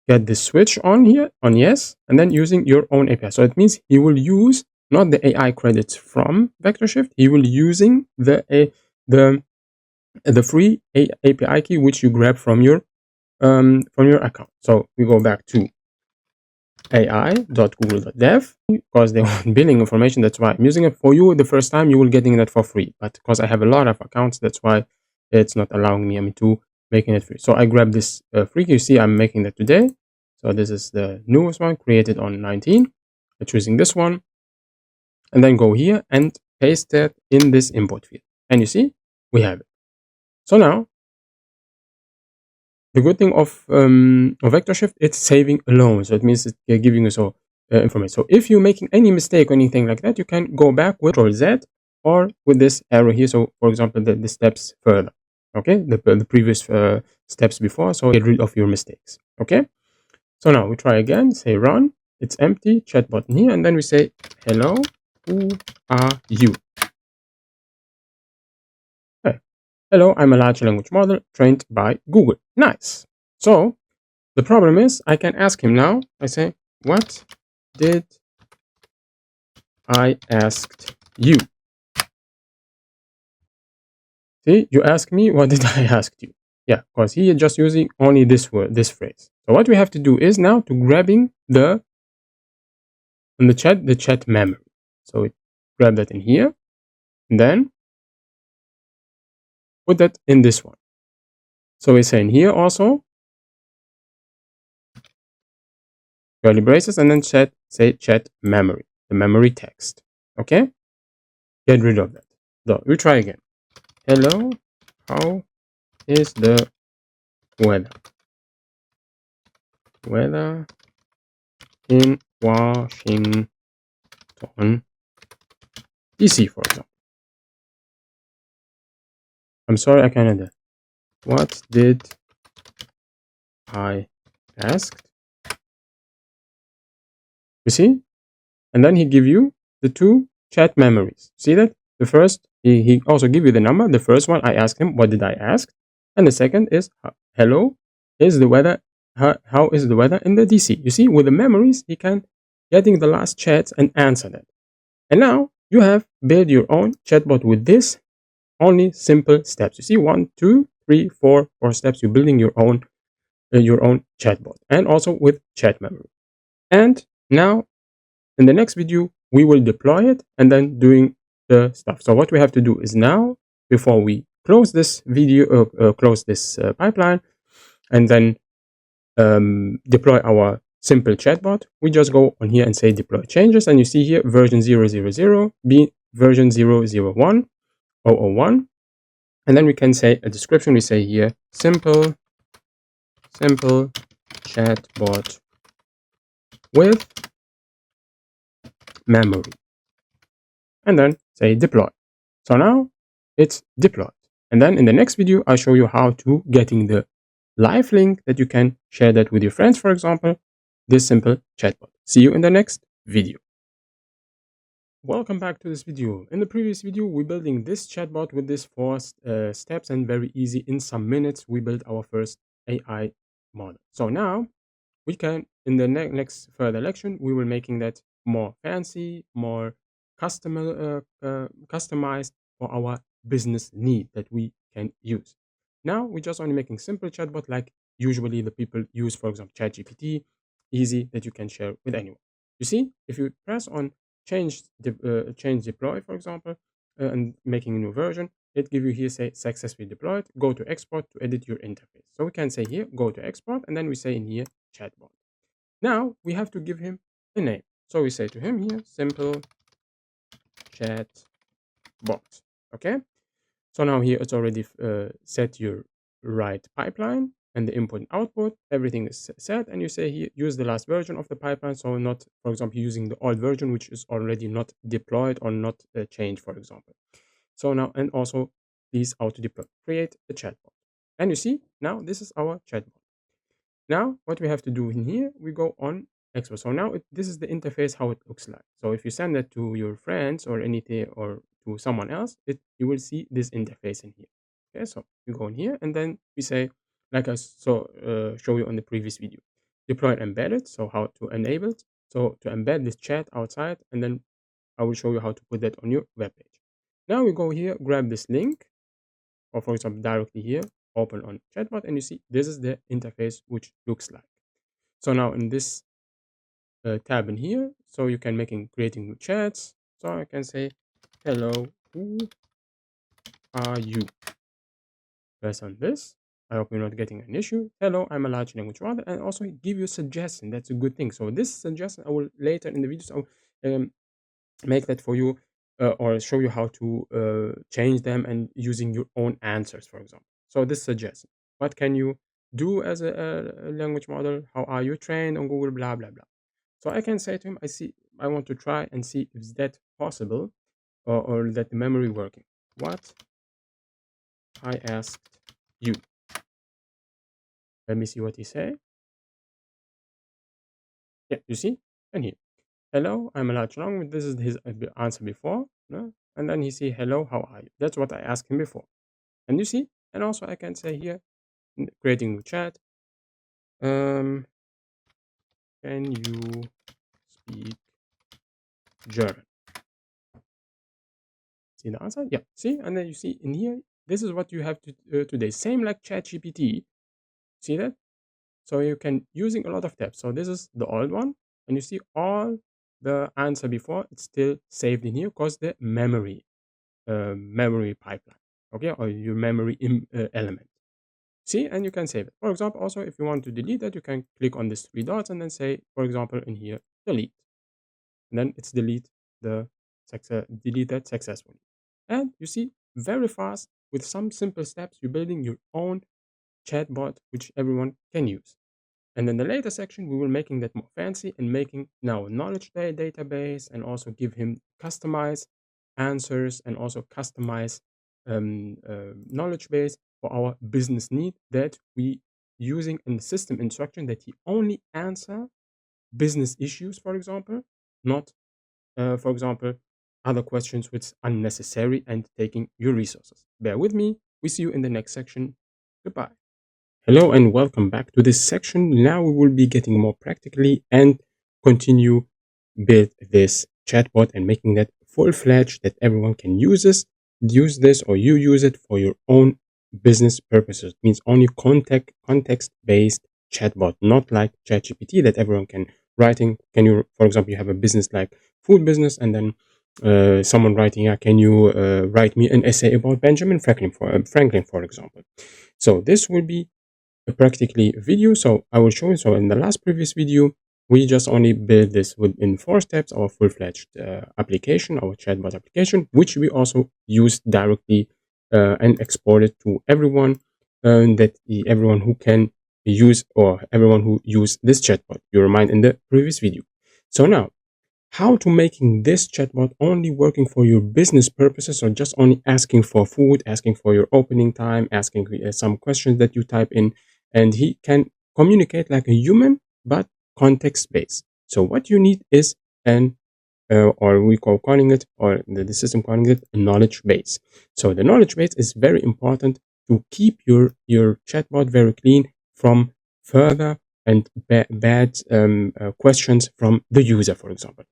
Speaker 1: get the switch on here on yes, and then using your own API. So it means he will use not the AI credits from VectorShift. He will using the the free API key which you grab from your account. So we go back to ai.google.dev because they want billing information. That's why I'm using it. For you the first time, you will getting that for free, but because I have a lot of accounts, that's why it's not allowing me to making it free. So I grab this free. You see I'm making that today. So this is the newest one created on 19. I'm choosing this one and then go here and paste that in this import field, and you see we have it. So now the good thing of VectorShift, it's saving alone. So it means it's giving you information. So if you're making any mistake or anything like that, you can go back with Control Z or with this arrow here. So for example, the steps further. Okay, the previous steps before. So get rid of your mistakes. Okay. So now we try again. Say run. It's empty. Chat button here, and then we say hello. Who are you? Okay. Hello, I'm a large language model trained by Google. Nice. So the problem is I can ask him now. I say, what did I asked you? See, you ask me, what did I ask you? Yeah, because he is just using only this word, this phrase. So what we have to do is now to grabbing the chat memory. So we grab that in here, and then put that in this one. So we say in here also curly braces, and then say chat memory, the memory text. Okay, get rid of that. So we try again. Hello, how is the weather? Weather in Washington, DC, for example. I'm sorry, I cannot. What did I ask? You see? And then he give you the two chat memories. See that? The first, he also give you the number. The first one, I asked him, what did I ask? And the second is, hello, is the weather, how is the weather in the DC? You see, with the memories, he can getting the last chats and answer that. And now you have built your own chatbot with this only simple steps. You see, 1, 2, 3, 4 steps. You're building your own chatbot, and also with chat memory. And now in the next video, we will deploy it and then doing the stuff. So what we have to do is now, before we close this video, close this pipeline, and then deploy our simple chatbot, we just go on here and say deploy changes, and you see here version 000 be version 001 001, and then we can say a description. We say here simple chatbot with memory, and then say deploy. So now it's deployed, and then in the next video I show you how to getting the live link that you can share that with your friends, for example, this simple chatbot. See you in the next video. Welcome back to this video. In the previous video, we're building this chatbot with these 4 steps, and very easy. In some minutes, we built our first AI model. So now we can, in the next further lection, we will making that more fancy, more customized for our business need that we can use. Now we're just only making simple chatbot like usually the people use, for example, ChatGPT, easy that you can share with anyone. You see, if you press on change deploy, for example, and making a new version, it give you here say successfully deployed. Go to export to edit your interface. So we can say here go to export, and then we say in here chatbot. Now we have to give him a name. So we say to him here simple chatbot. Okay. So now here it's already set your right pipeline, and the input and output, everything is set, and you say here use the last version of the pipeline, so not, for example, using the old version which is already not deployed or not changed, for example. So now, and also please auto deploy, create a chatbot, and you see now this is our chatbot. Now what we have to do in here, we go on export. So now this is the interface how it looks like. So if you send that to your friends or anything or to someone else, you will see this interface in here. Okay, so you go in here and then we say, like I show you on the previous video, deploy and embed it. So how to enable it. So to embed this chat outside, and then I will show you how to put that on your web page. Now we go here, grab this link, or for example, directly here, open on chatbot, and you see this is the interface which looks like. So now in this tab in here, so you can creating new chats. So I can say, hello, who are you? Press on this. I hope you're not getting an issue. Hello, I'm a large language model, and also give you a suggestion. That's a good thing. So this suggestion I will later in the videos make that for you, or show you how to change them and using your own answers, for example. So this suggestion, what can you do as a language model? How are you trained on Google? Blah blah blah. So I can say to him, I want to try and see if that possible, or that the memory working. What I asked you. Let me see what he say. Yeah, you see, and here, hello, I'm a large language. This is his answer before, no? And then he say, hello, how are you? That's what I asked him before. And you see, and also I can say here, creating new chat. Can you speak German? See the answer? Yeah. See, and then you see in here, this is what you have to today. Same like ChatGPT. See that? So you can using a lot of tabs. So this is the old one, and you see all the answer before. It's still saved in here because the memory pipeline, okay, or your memory element. See, and you can save it. For example, also if you want to delete that, you can click on these three dots and then say, for example, in here, delete, and then it's deleted successfully. And you see, very fast with some simple steps, you're building your own chatbot which everyone can use. And in the later section, we will making that more fancy and making now a knowledge database, and also give him customized answers and also customized knowledge base for our business need that we using in the system instruction, that he only answer business issues, for example, not, for example, other questions which unnecessary and taking your resources. Bear with me. We see you in the next section. Goodbye. Hello and welcome back to this section. Now we will be getting more practically and continue build this chatbot and making that full-fledged that everyone can use this, or you use it for your own business purposes. It means only context-based chatbot, not like ChatGPT that everyone can writing. Can you, for example, you have a business like food business, and then someone writing, yeah, can you write me an essay about Benjamin Franklin, for example. So this will be practically video. So I will show you. So in the last previous video, we just only build this within 4 steps, our full-fledged application, our chatbot application, which we also use directly and export it to everyone, everyone who can use, or everyone who use this chatbot. You remind in the previous video. So now, how to making this chatbot only working for your business purposes, or just only asking for food, asking for your opening time, asking some questions that you type in, and he can communicate like a human but context based. So what you need is or we calling it, or the system calling it, a knowledge base. So the knowledge base is very important to keep your chatbot very clean from further and bad questions from the user. For example,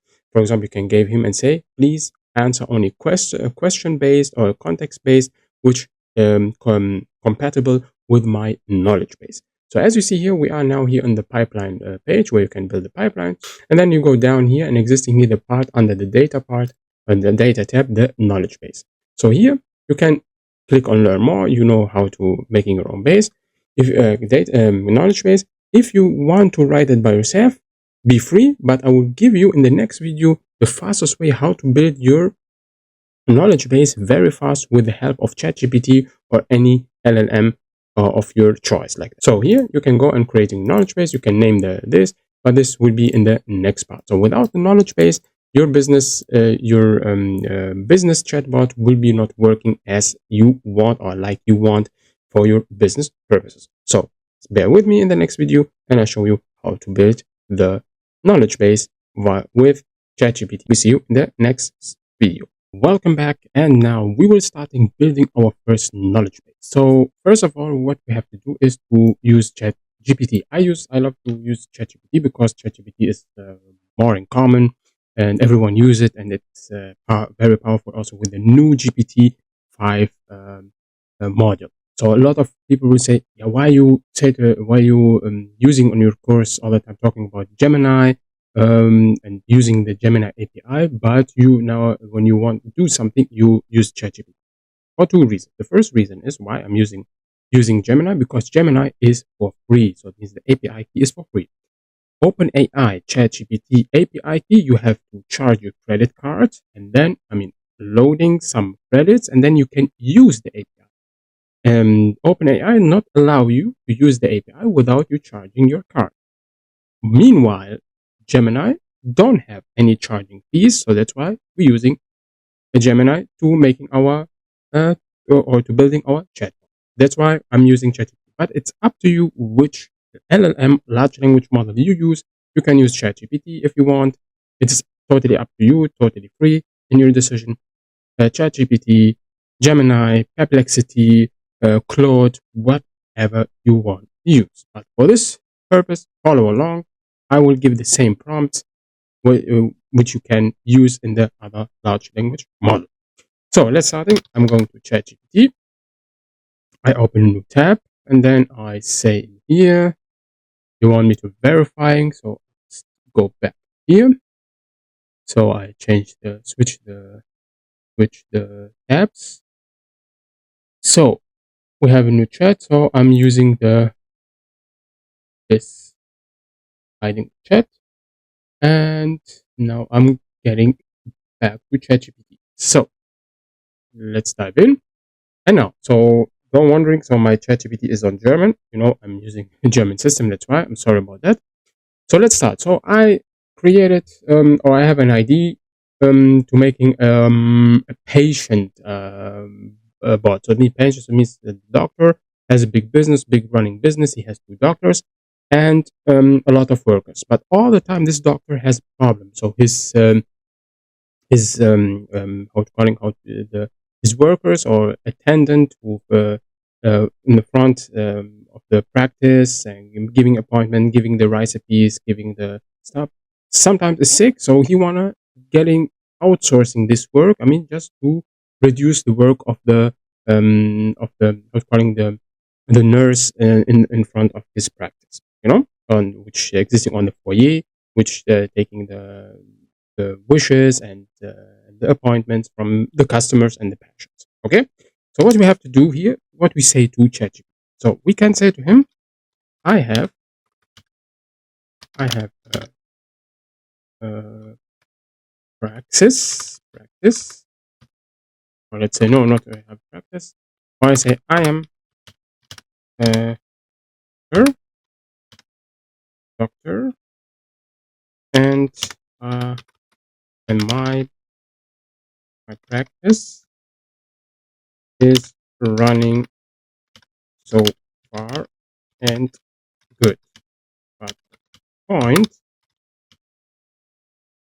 Speaker 1: you can give him and say, please answer only question based or context based, which compatible with my knowledge base. So as you see here, we are now here on the pipeline page where you can build the pipeline, and then you go down here and existing here the part under the data part, and the data tab, the knowledge base. So here you can click on learn more. You know how to making your own base, if knowledge base. If you want to write it by yourself, be free, but I will give you in the next video the fastest way how to build your knowledge base very fast with the help of ChatGPT or any LLM of your choice. Like so, here you can go and creating knowledge base. You can name this, but this will be in the next part. So without the knowledge base, your business chatbot will be not working as you want or like you want for your business purposes. So bear with me in the next video, and I'll show you how to build the knowledge base with ChatGPT. We see you in the next video. Welcome back, and now we will start in building our first knowledge base. So first of all, what we have to do is to use ChatGPT. I love to use ChatGPT because ChatGPT is more in common, and everyone use it, and it's very powerful. Also with the new GPT-5 module. So a lot of people will say, "Yeah, why you using on your course all the time talking about Gemini?" And using the Gemini API, but you now, when you want to do something, you use ChatGPT for two reasons. The first reason is why I'm using Gemini, because Gemini is for free. So it means the API key is for free. OpenAI ChatGPT API key, you have to charge your credit card, and then loading some credits, and then you can use the API. And OpenAI not allow you to use the API without you charging your card. Meanwhile, Gemini don't have any charging fees, so that's why we're using a Gemini to making our or to building our chat. That's why I'm using ChatGPT. But it's up to you which LLM, large language model, you use. You can use ChatGPT if you want. It's totally up to you, totally free in your decision. ChatGPT, Gemini, Perplexity, Claude, whatever you want to use. But for this purpose, follow along. I will give the same prompts which you can use in the other large language model. So let's start. I'm going to ChatGPT. I open a new tab, and then I say here, you want me to verifying, so let's go back here. So I switch the tabs. So we have a new chat. So I'm using this hiding chat. And now I'm getting back to ChatGPT. So let's dive in. And now, so don't wondering, so my ChatGPT is on German. I'm using a German system. That's why I'm sorry about that. So let's start. So I created, or I have an idea to making a patient bot. So it means the doctor has a big business, big running business. He has 2 doctors and a lot of workers, but all the time this doctor has a problem. So his his workers or attendant who in the front of the practice and giving appointment, giving the recipes, giving the stuff, sometimes is sick, so he wanna getting outsourcing this work. Just to reduce the work of the the nurse in front of his practice, on which existing on the foyer, which taking the wishes and the appointments from the customers and the patients. Okay, so what we have to do here, what we say to ChatGPT. So we can say to him, I have practice, or let's say no, not I have practice. Or I say I am a doctor, and my practice is running so far and good. But the point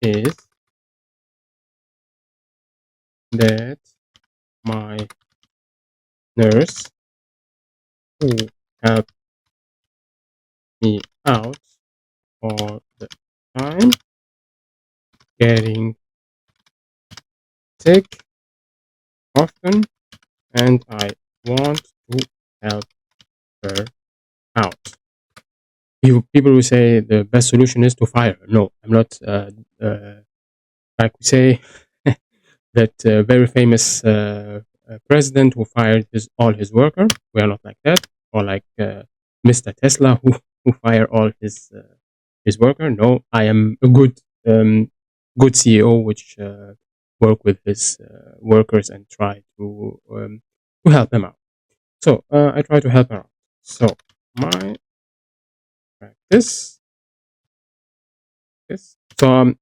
Speaker 1: is that my nurse who helped me out all the time getting sick often, and I want to help her out. People will say the best solution is to fire her. No, I'm not like we say that very famous president who fired all his workers. We are not like that, or like Mr. Tesla who fired all his worker. No, I am a good CEO which work with his workers and try to help them out. So I try to help her out. So my practice is so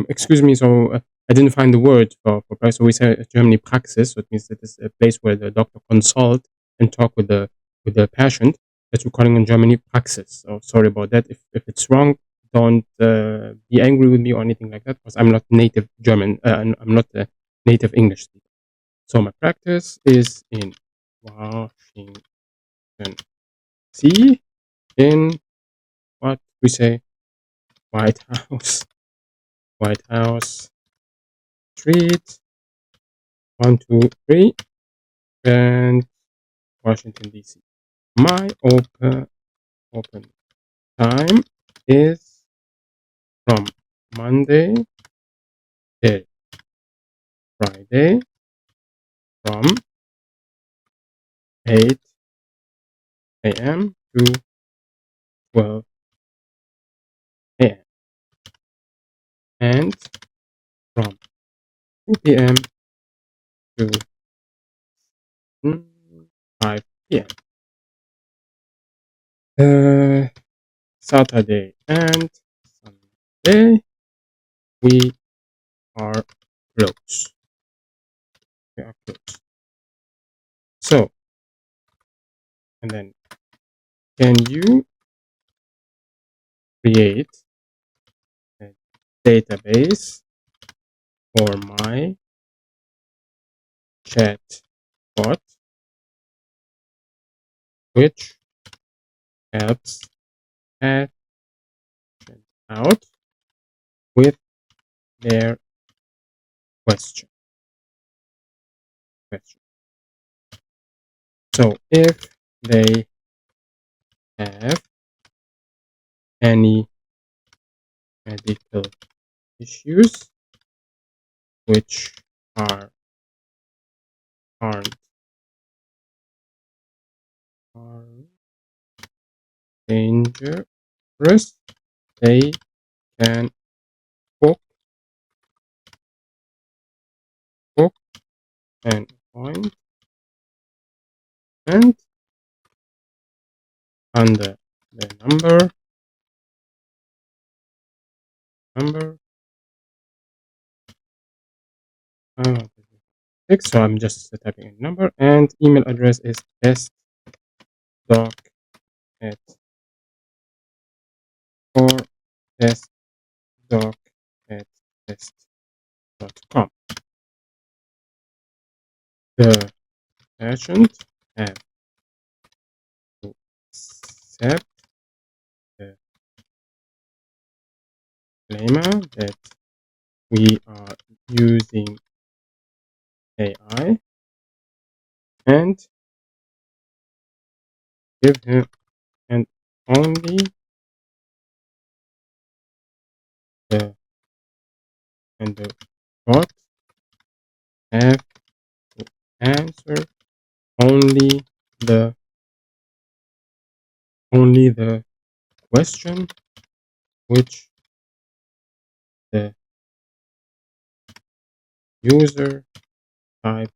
Speaker 1: excuse me. So I didn't find the word for practice. So we say Germany praxis. So it means that it's a place where the doctor consult and talk with the patient. That's we're calling in Germany praxis. So sorry about that. If it's wrong, don't be angry with me or anything like that, because I'm not native German. I'm not a native English speaker. So my practice is in Washington C, in what we say White House, White House Street, 123, and Washington DC. My open time is from Monday till Friday from 8 a.m. to 12 a.m. and from 2 p.m. to 5 p.m. Saturday and Sunday we are closed. We are closed. So, and then can you create a database for my chat bot, which helps add out with their question. So if they have any medical issues which are aren't are dangerous, they can book an appointment under the number uh, 6. So I'm just typing a number, and email address is testdoc at or testdoc at test.com. The patient has to accept the disclaimer that we are using AI and give him and only the and the bot have to answer only the question which the user type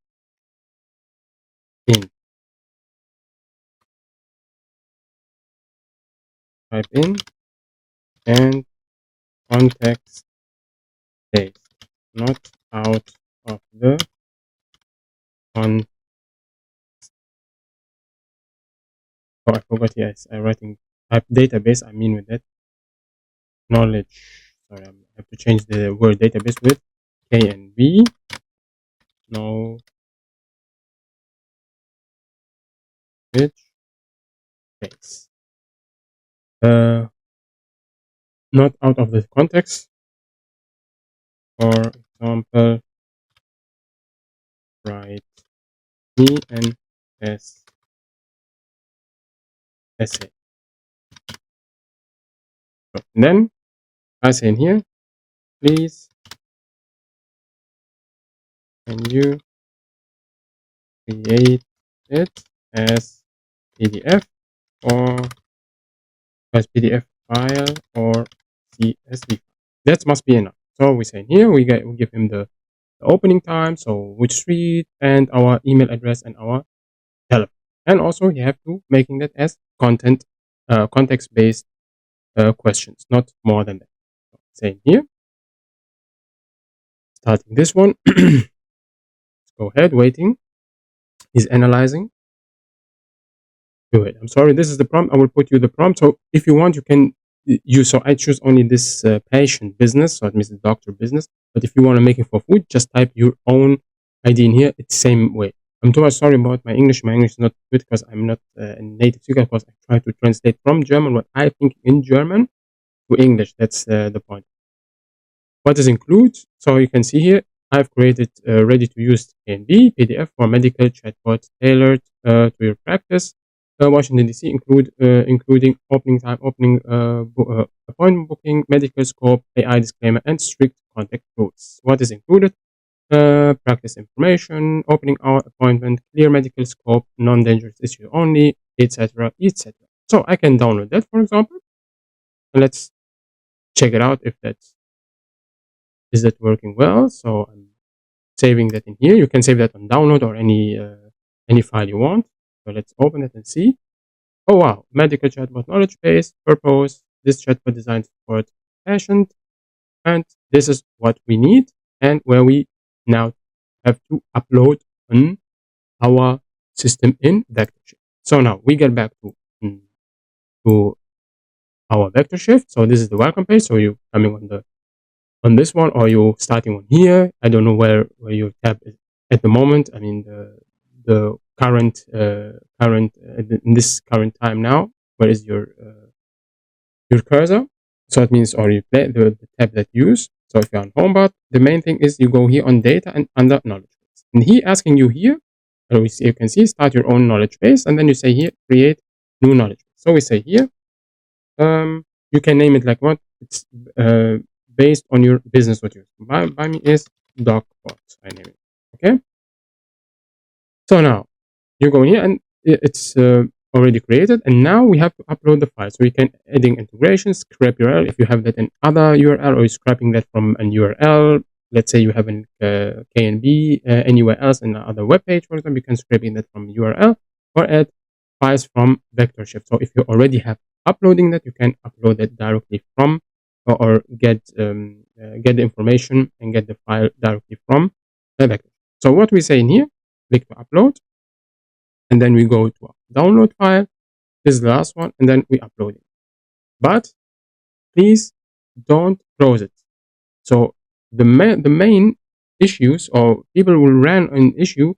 Speaker 1: in and context based, not out of the con. Oh, I forgot. Yes, I writing type database. I mean with that knowledge. Sorry, I have to change the word database with K and B. Knowledge base. Not out of the context. For example, write me an essay. So then I say in here, please can you create it as PDF or as PDF file or CSV. That must be enough. So we say in here we give him the opening time, so which street, and our email address and our telephone. And also you have to making that as context-based questions, not more than that. So, same here, starting this one. Let's go ahead, waiting. He's analyzing. Do it. I'm sorry, this is the prompt. I will put you the prompt. So if you want, you can use. So I choose only this patient business, so it means the doctor business. But if you want to make it for food, just type your own ID in here. It's same way. I'm too much sorry about my English. My English is not good because I'm not a native speaker. Because I try to translate from German what I think in German to English. That's the point. What is include? So you can see here, I've created a ready-to-use KNB PDF for medical chatbot tailored to your practice. Washington DC including opening time, appointment booking, medical scope, AI disclaimer, and strict contact rules. What is included? Practice information, opening hour, appointment, clear medical scope, non-dangerous issue only, etc., etc. So I can download that, for example, and let's check it out if that's is that working well. So I'm saving that in here. You can save that on download or any file you want. So let's open it and see. Oh wow, medical chatbot knowledge base, purpose. This chatbot designed for patient, and this is what we need and where we now have to upload on our system in VectorShift. So now we get back to our VectorShift. So this is the welcome page. So you coming on this one, or you starting on here. I don't know where your tab is at the moment. I mean the current in this current time now. Where is your cursor? So it means, or you play the tab that you use. So if you're on home, but the main thing is you go here on data and under knowledge base. And he asking you here, you can see start your own knowledge base, and then you say here create new knowledge base. So we say here, you can name it like what it's based on your business what you use. By me is DocBot. I name it. Okay. So now you go in here and it's already created, and now we have to upload the file. So we can adding integrations, scrap URL if you have that in other URL, or you're scrapping that from an URL. Let's say you have an KNB anywhere else in another web page, for example, you can scraping that from URL or add files from VectorShift. So if you already have uploading that, you can upload it directly from or get the information and get the file directly from the vector. So what we say in here, click to upload, and then we go to download file. This is the last one, and then we upload it. But please don't close it. So the main issues, or people will run an issue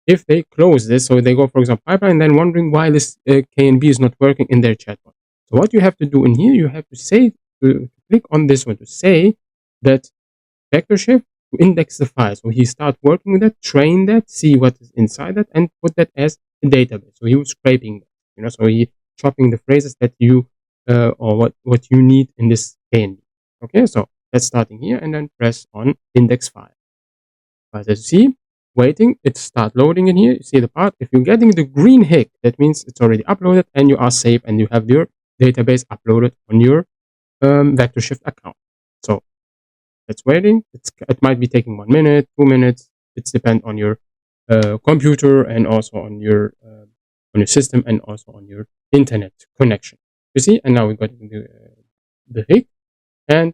Speaker 1: if they close this. So they go, for example, pipeline, and then wondering why this KNB is not working in their chatbot. So what you have to do in here, you have to say to click on this one to say that VectorShift to index the file. So he start working with that, train that, see what is inside that, and put that as a database. So he was scraping that, so he chopping the phrases that you or what you need in this KNB. Okay, so that's starting here, and then press on index file. As you see, waiting, it start loading in here. You see the part. If you're getting the green hick, that means it's already uploaded and you are safe and you have your database uploaded on your VectorShift account. So it's waiting. It might be taking 1 minute, 2 minutes. It depends on your computer and also on your system and also on your internet connection. You see, and now we got the hick, and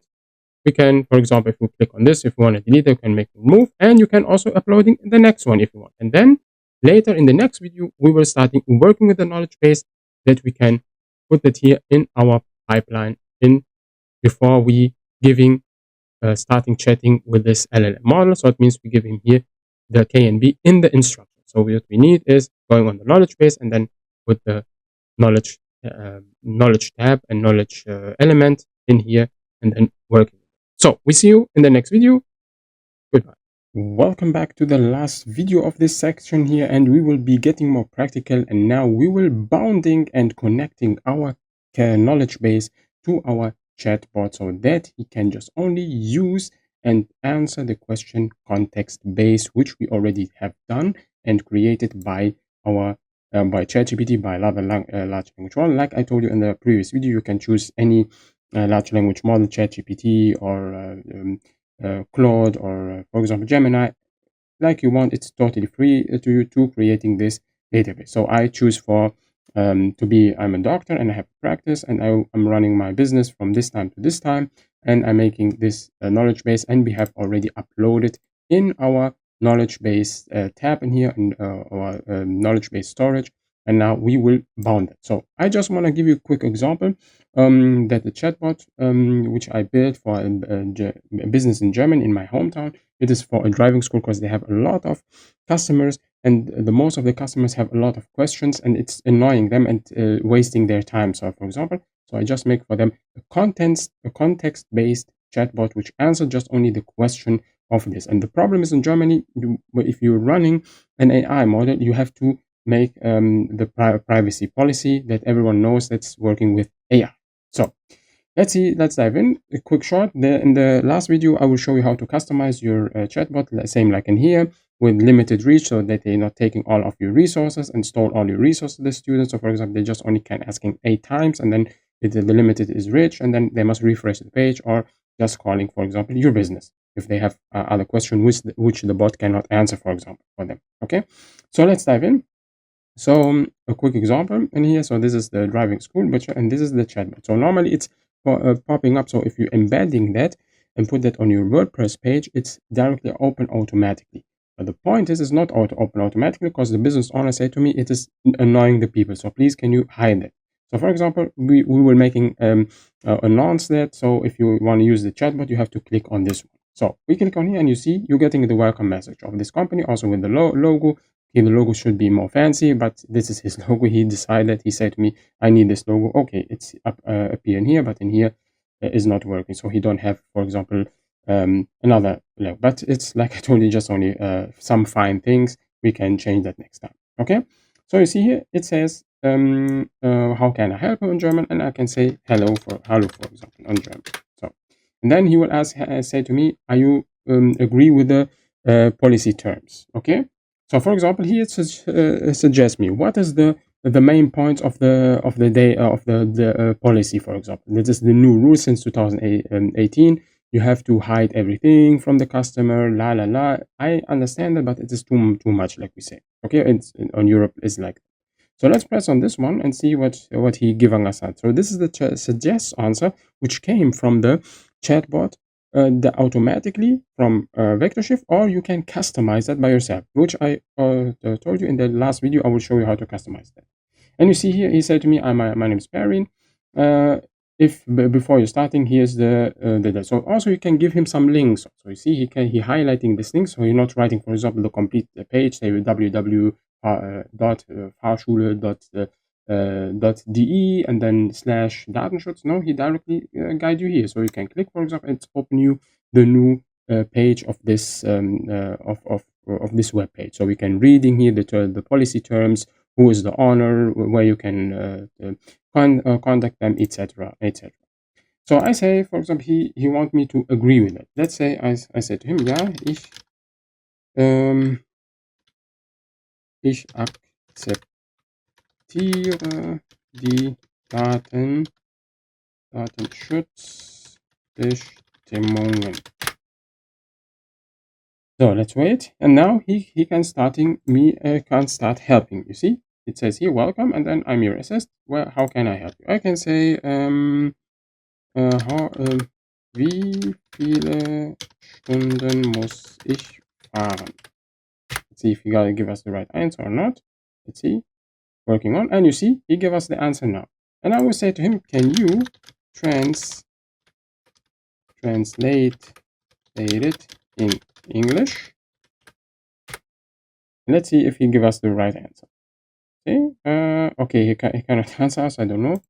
Speaker 1: we can, for example, if we click on this, if you want to delete it, you can make a remove, and you can also uploading the next one if you want. And then later in the next video, we will start working with the knowledge base that we can put it here in our pipeline in before we giving starting chatting with this LLM model. So it means we give him here the KNB in the instruction. So what we need is going on the knowledge base and then put the knowledge tab and knowledge element in here and then working. So we see you in the next video. Goodbye. Welcome back to the last video of this section here, and we will be getting more practical, and now we will bounding and connecting our knowledge base to our chatbot so that he can just only use and answer the question context base, which we already have done and created by our by ChatGPT, by large language model. Like I told you in the previous video, you can choose any large language model, ChatGPT or Claude or for example Gemini, like you want. It's totally free to you to creating this database. So I choose for I'm a doctor and I have a practice and I'm running my business from this time to this time, and I'm making this knowledge base, and we have already uploaded in our knowledge base tab in here, in our knowledge base storage, and now we will bound it. So I just want to give you a quick example that the chatbot which I built for a business in Germany in my hometown. It is for a driving school because they have a lot of customers, and the most of the customers have a lot of questions, and it's annoying them and wasting their time. So for example, I just make for them a context-based chatbot which answers just only the question of this. And the problem is in Germany, if you're running an AI model, you have to make the privacy policy that everyone knows that's working with AI. So let's dive in. A quick short. In the last video, I will show you how to customize your chatbot, same like in here, with limited reach, so that they're not taking all of your resources and store all your resources to the students. So for example, they just only can asking 8 times, and then the limited is rich, and then they must refresh the page, or just calling, for example, your business if they have other question which the bot cannot answer, for example, for them. Okay, so let's dive in. So a quick example in here. So this is the driving school, and this is the chatbot. So normally it's popping up. So if you're embedding that and put that on your WordPress page, it's directly open automatically. But the point is, it's not open automatically because the business owner said to me, it is annoying the people. So please, can you hide it? So for example, we were making announce that. So if you want to use the chatbot, you have to click on this one. So we click on here and you see you're getting the welcome message of this company, also with the logo. Okay, the logo should be more fancy, but this is his logo. He decided, he said to me, I need this logo. Okay, it's appearing here, but in here is not working. So he don't have, for example, another logo. But it's like I told you, just only some fine things. We can change that next time. Okay, so you see here, it says, how can I help you in German? And I can say hello, for example, on German. So, and then he will say to me, are you agree with the policy terms? Okay. So, for example, here it suggests me what is the main points of the day of the policy. For example, this is the new rule since 2018. You have to hide everything from the customer. La la la. I understand that, but it is too much, like we say. Okay, it's on Europe is like. So let's press on this one and see what he giving us at. So this is the suggest answer which came from the chatbot automatically from VectorShift, or you can customize that by yourself, which I told you in the last video. I will show you how to customize that. And you see here, he said to me, my name is Perrin. If before you're starting, here's the so also you can give him some links. So you see he highlighting this link, so you're not writing, for example, the complete page, say www.fahrschule.de and then /Datenschutz. No, he directly guide you here. So you can click, for example, and open you the new page of this of this web page. So we can reading here the policy terms, who is the owner, where you can contact them, etc., etc. So I say, for example, he want me to agree with it. Let's say I say to him, ja, ich akzeptiere die Datenschutzbestimmungen. So let's wait, and now he can start helping. You see, it says here welcome, and then I'm your assist. Well, how can I help you? I can say wie viele Stunden muss ich fahren? Let's see if he gotta give us the right answer or not. Let's see, working on, and you see he gave us the answer now. And I will say to him, can you translate it in English? Let's see if he give us the right answer. Okay, okay, he cannot answer us. I don't know.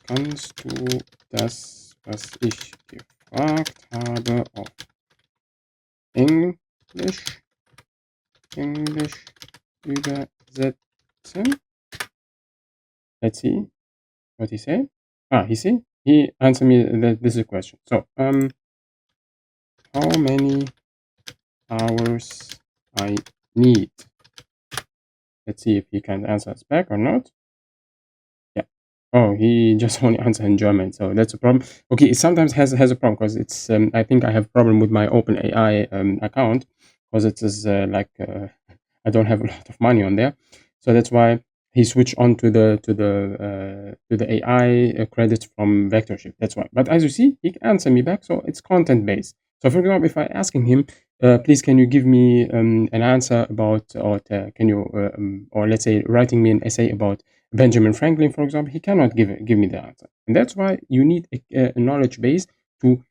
Speaker 1: Kannst du das, was ich gefragt habe, auf Englisch übersetzen? Let's see what he said. He answered me that this is a question. So, how many hours I need? Let's see if he can answer us back or not. Yeah. Oh, he just only answered in German, so that's a problem. Okay, it sometimes has a problem because it's I think I have a problem with my OpenAI account, because it is I don't have a lot of money on there. So that's why he switched on to the AI credits from VectorShift. That's why. But as you see, he can answer me back. So it's content based. So for example, if I asking him, please, can you give me an answer about, or can you, or let's say, writing me an essay about Benjamin Franklin, for example, he cannot give me the answer. And that's why you need a knowledge base to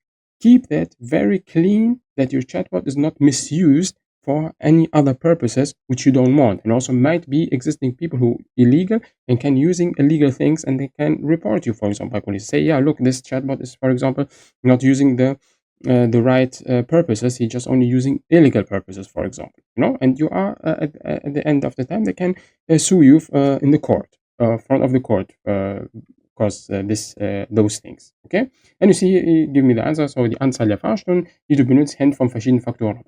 Speaker 1: keep that very clean, that your chatbot is not misused for any other purposes which you don't want. And also might be existing people who illegal and can using illegal things, and they can report you, for example, by police. Say, yeah, look, this chatbot is, for example, not using the right purposes. He's just only using illegal purposes, for example. And you are at the end of the time, they can sue you in the court, front of the court, because those things. Okay? And you see, give me the answer. So die Anzahl der Fahrstunden, die du benutzt, hängt von verschiedenen Faktoren ab.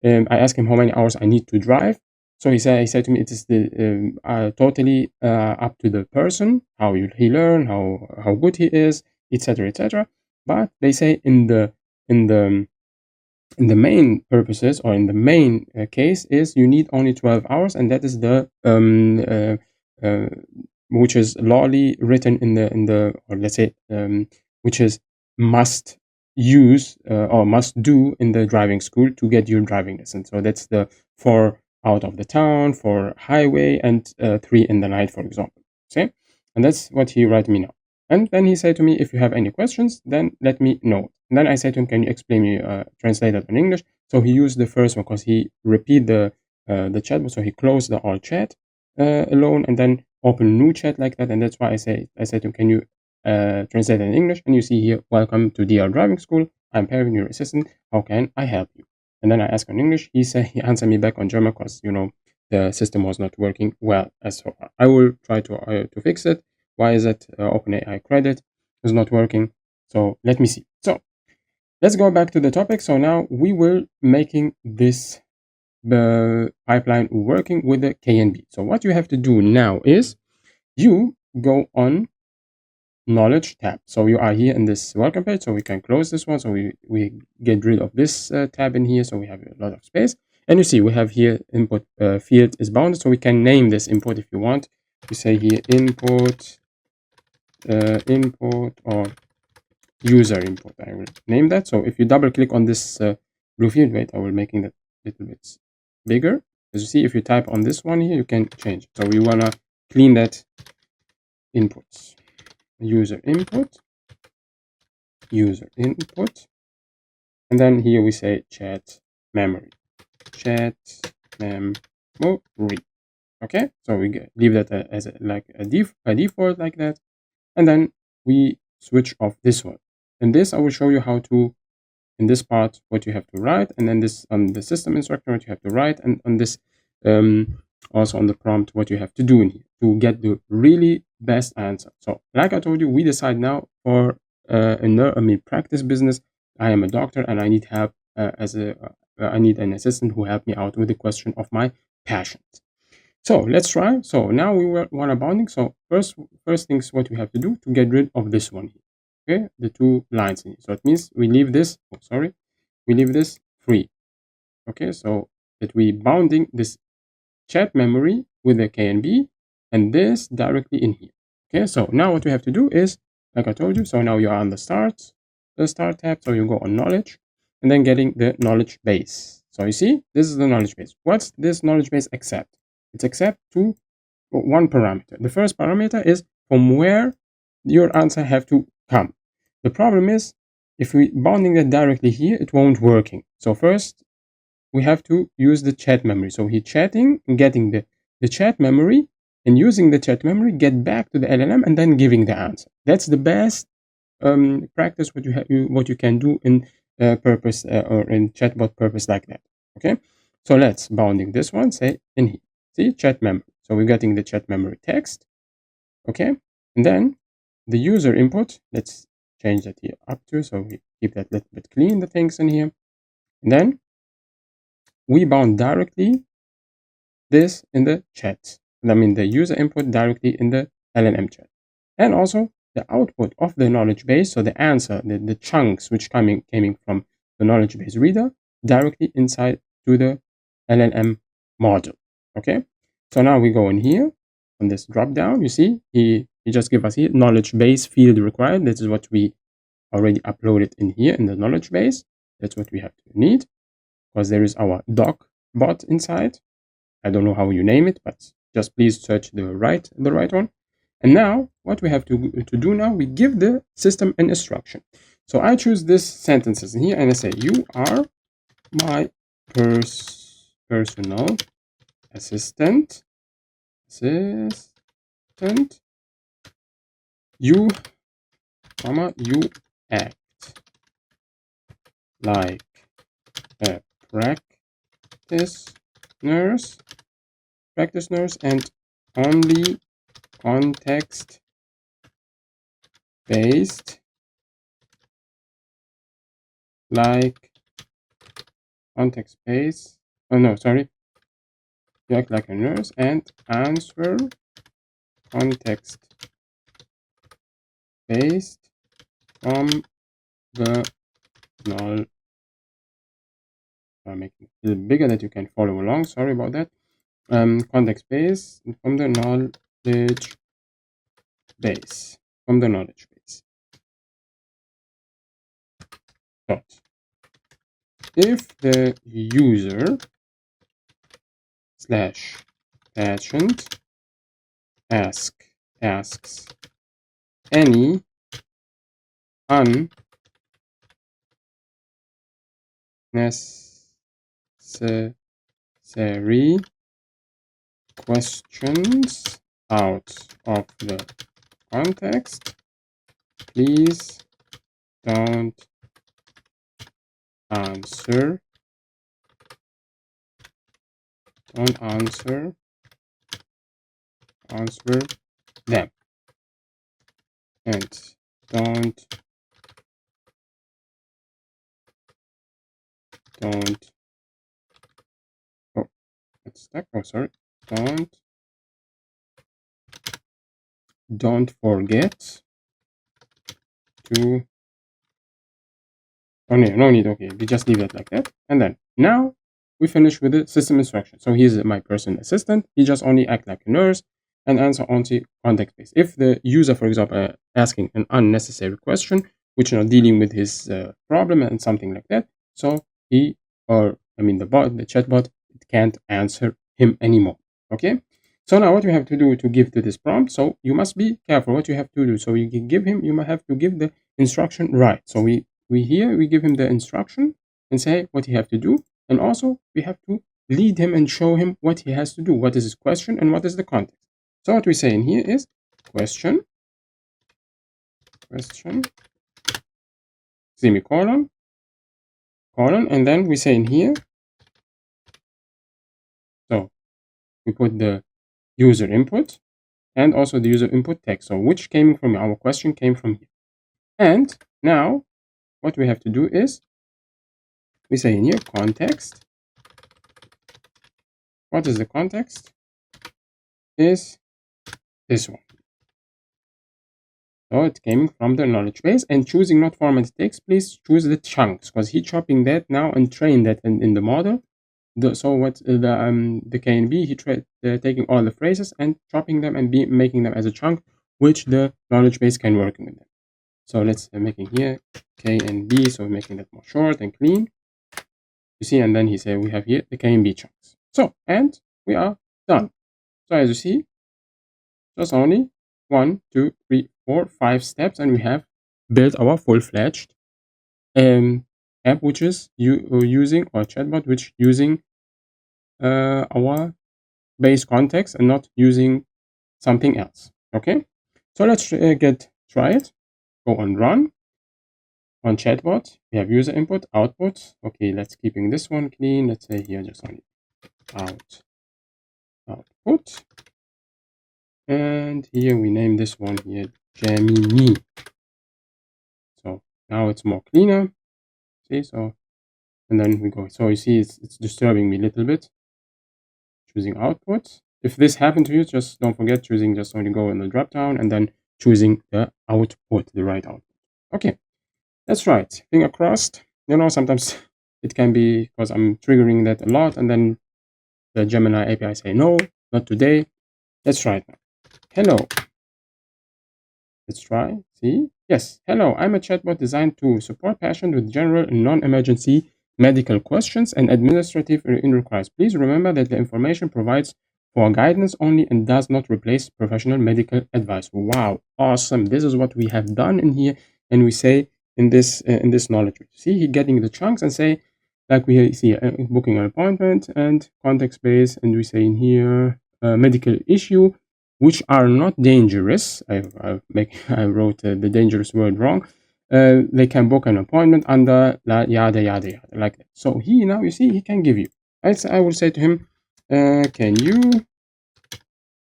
Speaker 1: I asked him how many hours I need to drive. So he said to me, it is totally up to the person, how he learn, how good he is, etc., etc. But they say in the main purposes, or in the main case, is you need only 12 hours, and that is the which is lawly written in the or let's say which is must use or must do in the driving school to get your driving license. So that's the 4 out of the town, 4 highway, and 3 in the night, for example. See, and that's what he write me now. And then he said to me, if you have any questions, then let me know. And then I said to him, can you explain me, translate that in English? So he used the first one because he repeat the chat. So he closed the all chat alone, and then open new chat like that. And that's why I said to him, can you translate it in English? And you see here, welcome to DR Driving School. I'm Pervin, your assistant. How can I help you? And then I asked in English. He answered me back on German because the system was not working well as so far. I will try to fix it. Why is it OpenAI credit is not working? So let me see. So let's go back to the topic. So now we will making this pipeline working with the KNB. So what you have to do now is you go on knowledge tab. So you are here in this welcome page. So we can close this one. So we get rid of this tab in here. So we have a lot of space. And you see we have here input field is bounded. So we can name this input if you want. You say here input or user input. I will name that. So if you double click on this blue field, wait, I will making that a little bit bigger. As you see, if you type on this one here, you can change. So we wanna clean that inputs. User input, and then here we say chat memory. Okay, so we leave that as a default like that, and then we switch off this one. And this I will show you how to, in this part, what you have to write, and then this on the system instructor what you have to write, and on this also on the prompt what you have to do in here to get the really best answer. So like I told you, we decide now for practice business. I am a doctor and I need help I need an assistant who help me out with the question of my patients. So let's try. So now we want a bounding. So first things what we have to do to get rid of this one here. Okay, the 2 lines in here. So it means we leave this, we leave this free. Okay, so that we bounding this chat memory with the KNB and this directly in here. Okay, so now what we have to do is, like I told you, so now you are on the start tab. So you go on knowledge and then getting the knowledge base. So you see, this is the knowledge base. What's this knowledge base accept? It's accept to 1 parameter. The first parameter is from where your answer have to come. The problem is, if we bounding it directly here, it won't working. So first, we have to use the chat memory. So he chatting, getting the chat memory, and using the chat memory, get back to the LLM and then giving the answer. That's the best practice what you can do in purpose or in chatbot purpose like that. Okay, so let's bounding this one. Say in here, see chat memory. So we're getting the chat memory text. Okay, and then the user input. Let's change that here up to, so we keep that little bit clean, the things in here, and then we bound directly this in the chat. I mean the user input directly in the LLM chat, and also the output of the knowledge base. So the answer, the chunks which coming from the knowledge base reader directly inside to the LLM model. Okay, so now we go in here on this drop down. You see, he just give us here knowledge base field required. This is what we already uploaded in here in the knowledge base. That's what we have to need, because there is our doc bot inside. I don't know how you name it, but just please search the right one. And now what we have to do now, we give the system an instruction. So I choose this sentences in here and I say, you are my personal assistant. You, you act like a practice nurse, and only context based, like context based. Oh no, sorry. You act like a nurse and answer context based from the null. I'm making it a little bigger that you can follow along. Sorry about that. Context base from the knowledge base. But if the user slash patient asks any unnecessary questions out of the context, please don't answer them, and don't oh, it's stuck. Oh, sorry. Don't forget to no need. Okay, we just leave it like that. And then now we finish with the system instruction. So he's my personal assistant. He just only act like a nurse and answer only context based. If the user, for example, asking an unnecessary question, which not dealing with his problem and something like that, so the bot, the chatbot, it can't answer him anymore. Okay. So now what you have to do to give to this prompt, so you must be careful what you have to do. So you can give him, you might have to give the instruction right. So we give him the instruction and say what he have to do, and also we have to lead him and show him what he has to do, what is his question and what is the context. So what we say in here is question semicolon colon, and then we say in here, so we put the user input and also the user input text, so which came from our question came from here. And now what we have to do is we say in here context. What is the context? Is this one. So it came from the knowledge base, and choosing not format text, please choose the chunks, because he chopping that now and train that in the model. So what the KNB, he taking all the phrases and chopping them and making them as a chunk, which the knowledge base can work with them. So let's making here KNB, so making that more short and clean. You see, and then he said we have here the KNB chunks. So, and we are done. So as you see, just only 1, 2, 3, 4, 5 steps, and we have built our full-fledged app, which is using our chatbot, which using our base context and not using something else. Okay, so let's try it. Go on run. On chatbot, we have user input, output. Okay, let's keeping this one clean. Let's say here just only output. And here we name this one here Gemini. So now it's more cleaner. See, so, and then we go. So you see, it's disturbing me a little bit. Choosing output. If this happened to you, just don't forget choosing, just only go in the drop down and then choosing the output, the right output. Okay, that's right. Finger crossed. You know, sometimes it can be because I'm triggering that a lot, and then the Gemini API say no, not today. Let's try it now. Hello. Let's try. See? Yes. Hello. I'm a chatbot designed to support patients with general and non-emergency medical questions and administrative inquiries. Please remember that the information provides for guidance only and does not replace professional medical advice. Wow. Awesome. This is what we have done in here, and we say in this knowledge. See, he getting the chunks and say like we see booking an appointment and context base, and we say in here medical issue which are not dangerous. I wrote the dangerous word wrong. They can book an appointment under yada yada yada like that. So he now you see he can give you. I will say to him, can you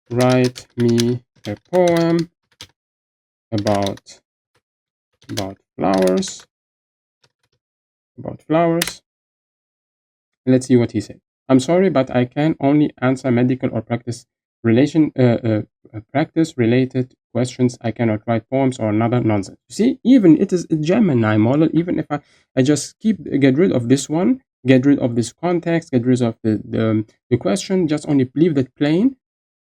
Speaker 1: write me a poem about flowers? About flowers. Let's see what he said. I'm sorry, but I can only answer medical or practice related questions. I cannot write poems or another nonsense. You see, even it is a Gemini model. Even if I just get rid of this one, get rid of this context, get rid of the question, just only leave that plain.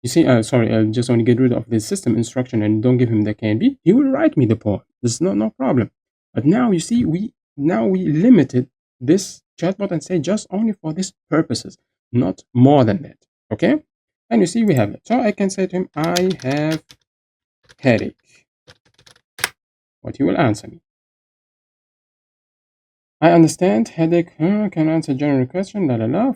Speaker 1: You see, sorry, I'll just only get rid of the system instruction and don't give him the can-be. He will write me the poem. This is no problem. But now you see, we limited this chatbot and say just only for these purposes, not more than that. Okay? And you see we have it. So I can say to him, I have headache. What he will answer me. I understand headache can answer general question,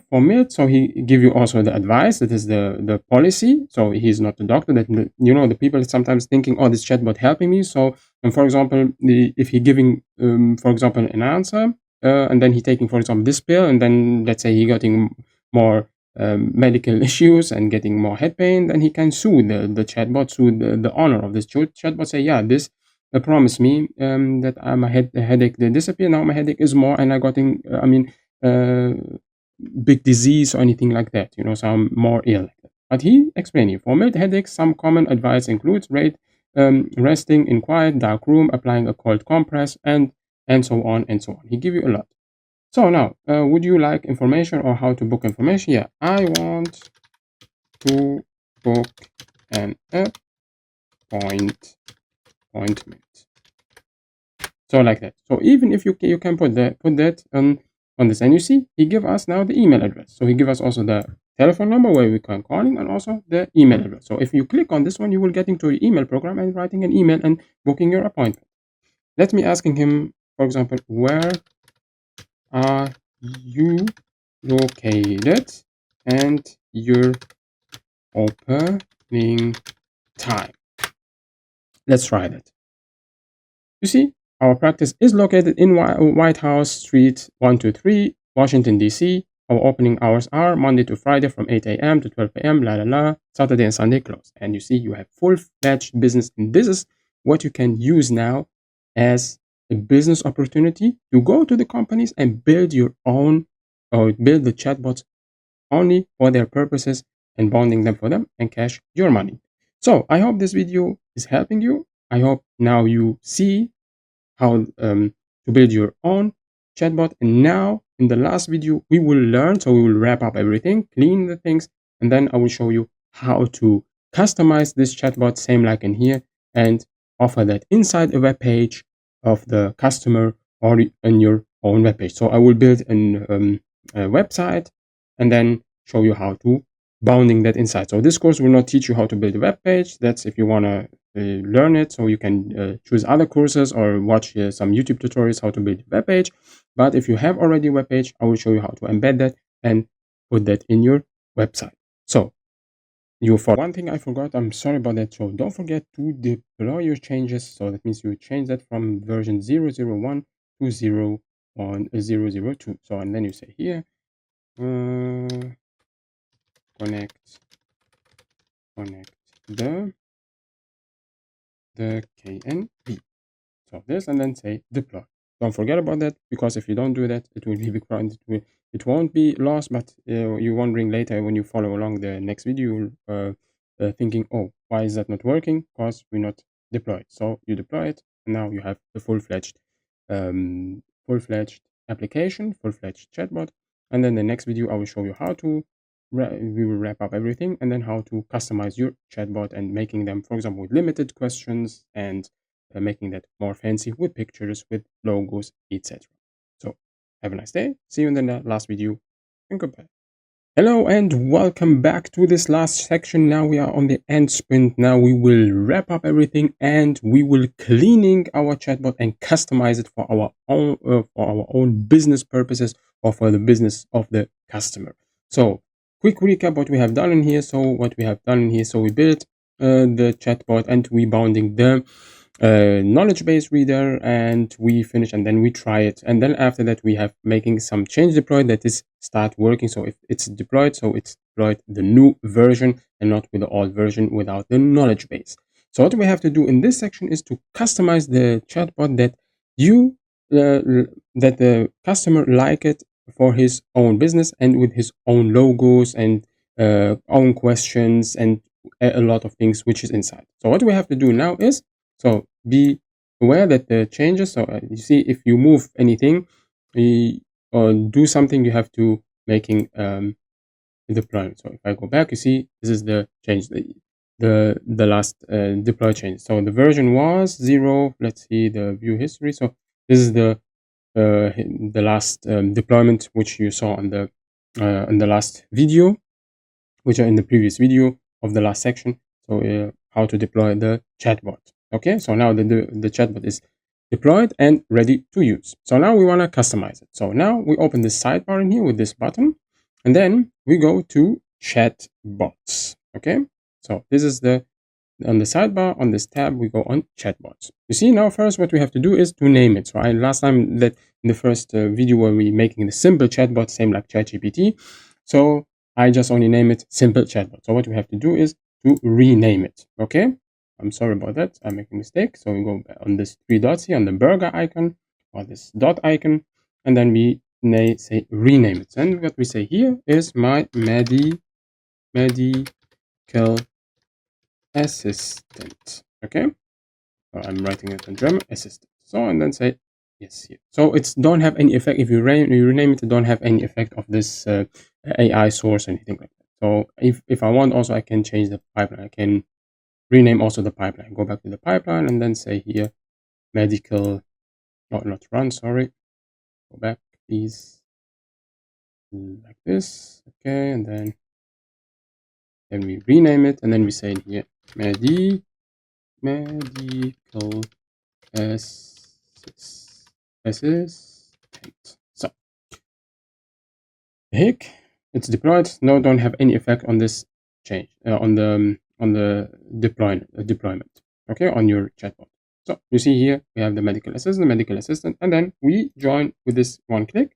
Speaker 1: for me. So he give you also the advice. That is the policy. So he's not the doctor. That the people sometimes thinking, oh, this chatbot helping me. So and for example, if he giving for example an answer, and then he taking for example this pill, and then let's say he getting more medical issues and getting more head pain, then he can sue the chatbot, sue the owner of this chatbot. Say, yeah, this promised me that my headache they disappear. Now my headache is more, and I got big disease or anything like that. So I'm more ill. But he explained you for mild headaches, some common advice includes resting in quiet, dark room, applying a cold compress, and so on and so on. He give you a lot. So now, would you like information or how to book information? Yeah, I want to book an appointment. So like that. So even if you can put that on this, and you see he give us now the email address. So he give us also the telephone number where we can call him, and also the email address. So if you click on this one, you will get into your email program and writing an email and booking your appointment. Let me asking him, for example, where are you located and your opening time? Let's try that. You see, our practice is located in White House Street 123, Washington, D.C. Our opening hours are Monday to Friday from 8 a.m. to 12 p.m., Saturday and Sunday closed. And you see, you have full-fledged business. And this is what you can use now as a business opportunity to go to the companies and build your own, or build the chatbots only for their purposes and bonding them for them and cash your money. So I hope this video is helping you. I hope now you see how to build your own chatbot. And now in the last video, we will learn. So we will wrap up everything, clean the things, and then I will show you how to customize this chatbot, same like in here, and offer that inside a web page of the customer or in your own web page. So I will build a website and then show you how to bounding that inside. So this course will not teach you how to build a web page. That's if you want to learn it, so you can choose other courses or watch some YouTube tutorials how to build a web page. But if you have already a web page, I will show you how to embed that and put that in your website. So one thing I forgot, I'm sorry about that. So don't forget to deploy your changes. So that means you change that from version 001 to 002. So and then you say here connect the KNB. So this, and then say deploy. Don't forget about that, because if you don't do that, it will be big problem. It won't be lost, but you're wondering later when you follow along the next video, thinking, oh, why is that not working? Because we're not deployed. So you deploy it, and now you have the full-fledged application, full-fledged chatbot. And then the next video, I will show you how to we will wrap up everything, and then how to customize your chatbot and making them, for example, with limited questions and making that more fancy with pictures, with logos, etc. So have a nice day. See you in the last video, and goodbye. Hello and welcome back to this last section. Now we are on the end sprint. Now we will wrap up everything and we will cleaning our chatbot and customize it for our own business purposes or for the business of the customer. So quick recap what we have done in here. So we built the chatbot and we bounding the knowledge base reader, and we finish and then we try it, and then after that we have making some change deployed that is start working. So if it's deployed, so it's deployed the new version and not with the old version without the knowledge base. So what we have to do in this section is to customize the chatbot that that the customer like it for his own business and with his own logos and own questions and a lot of things which is inside. So what we have to do now is, so be aware that the changes, so you see if you move anything or do something, you have to making deployment. So if I go back, you see this is the change, the last deploy change. So the version was 0. Let's see the view history. So this is the last deployment which you saw on the last video, which are in the previous video of the last section. So how to deploy the chatbot. Okay, so now the chatbot is deployed and ready to use. So now we want to customize it. So now we open this sidebar in here with this button, and then we go to chatbots. Okay, so this is on the sidebar, on this tab, we go on chatbots. You see now first what we have to do is to name it. So last time that in the first video where we making the simple chatbot, same like ChatGPT. So I just only name it simple chatbot. So what we have to do is to rename it. Okay, I'm sorry about that, I make a mistake. So we go on this 3 dots here on the burger icon or this dot icon, and then we say rename it. And what we say here is my medical assistant. Okay, so I'm writing it in German, assistant. So and then say yes here. So it's don't have any effect if you rename it. Don't have any effect of this AI source or anything like that. So if I want, also I can change the pipeline. I can rename also the pipeline. Go back to the pipeline and then say here medical, not run, sorry. Go back, please, like this. Okay, and then we rename it, and then we say in here medical assistant. So hick, it's deployed. No, don't have any effect on this change on the deployment. Okay, on your chatbot. So you see here we have the medical assistant, and then we join with this one click,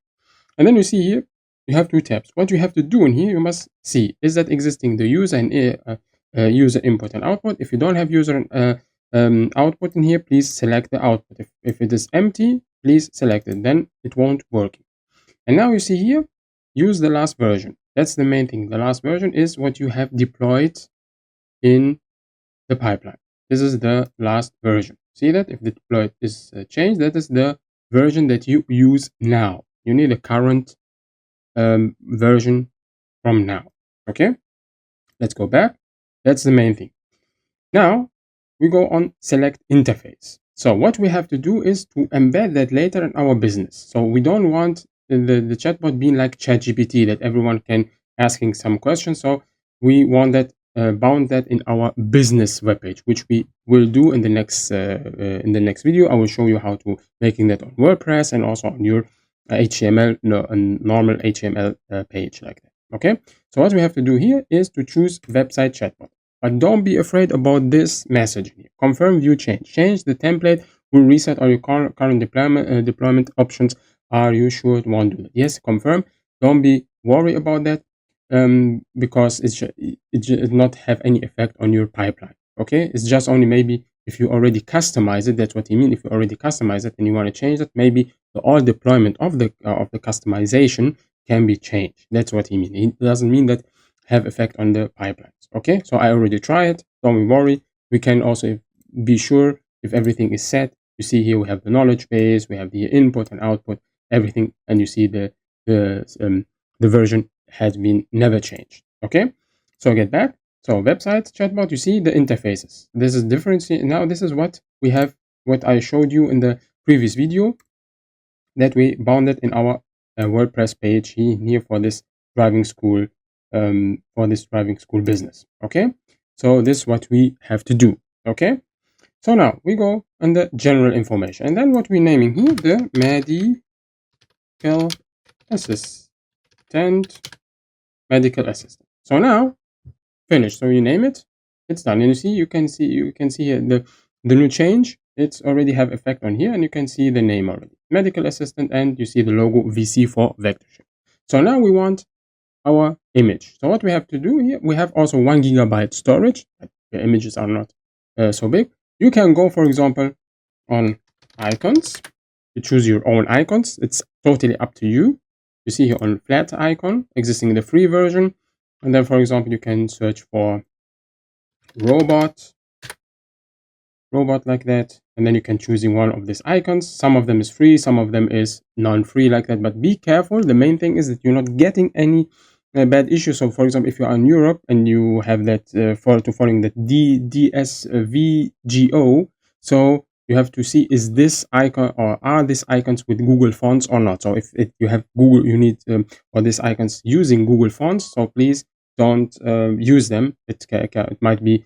Speaker 1: and then you see here you have 2 tabs. What you have to do in here, you must see is that existing the user and user input and output. If you don't have user and output in here, please select the output. If it is empty, please select it, then it won't work. And now you see here, use the last version. That's the main thing. The last version is what you have deployed in the pipeline. This is the last version. See that if the deployed is changed, that is the version that you use now. You need a current version from now. Okay, let's go back. That's the main thing. Now we go on select interface. So what we have to do is to embed that later in our business. So we don't want the chatbot being like ChatGPT that everyone can asking some questions. So we want that bound that in our business webpage, which we will do in the next video. I will show you how to making that on WordPress and also on your HTML, a normal HTML page like that. Okay, so what we have to do here is to choose website chatbot, but don't be afraid about this message here. Confirm view change the template will reset all your current deployment options. Are you sure it won't do that? Yes, confirm. Don't be worried about that because it not have any effect on your pipeline. Okay, it's just only maybe if you already customize it. That's what you mean. If you already customize it and you want to change it, maybe the all deployment of the customization can be changed. That's what he means. It doesn't mean that have effect on the pipelines. Okay, so I already try it. Don't worry. We can also be sure if everything is set. You see here we have the knowledge base, we have the input and output, everything, and you see the version has been never changed. Okay, so get back. So website chatbot, you see the interfaces. This is different. Now this is what we have, what I showed you in the previous video, that we bounded in our WordPress page here for this driving school, business. Okay, so this is what we have to do. Okay, so now we go under general information, and then what we're naming here, the medical assistant, medical assistant. So now finished. So you name it, it's done. And you can see here the new change. It's already have effect on here, and you can see the name already, medical assistant, and you see the logo VC for VectorShift. So now we want our image. So what we have to do here, we have also 1 GB storage. The images are not so big. You can go, for example, on icons. You choose your own icons. It's totally up to you. You see here on flat icon, existing in the free version. And then, for example, you can search for robot like that, and then you can choosing one of these icons. Some of them is free, some of them is non-free like that, but be careful. The main thing is that you're not getting any bad issues. So for example, if you are in Europe and you have that following that DSVGO, so you have to see, is this icon or are these icons with Google fonts or not. So if you have Google, you need or these icons using Google fonts, so please don't use them. It might be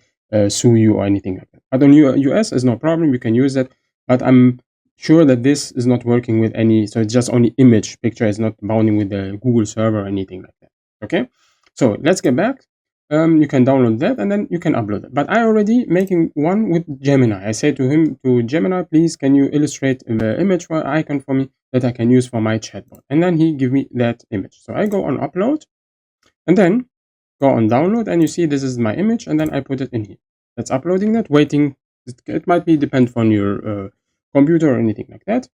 Speaker 1: sue you or anything like that. But on US is no problem, you can use that. But I'm sure that this is not working with any, so it's just only image, picture is not bounding with the Google server or anything like that. Okay, so let's get back. You can download that and then you can upload it. But I already making one with Gemini. I say to Gemini, please can you illustrate the image for icon for me that I can use for my chatbot, and then he give me that image. So I go on upload and then go on download, and you see this is my image, and then I put it in here. That's uploading that, waiting. It might be depend on your computer or anything like that.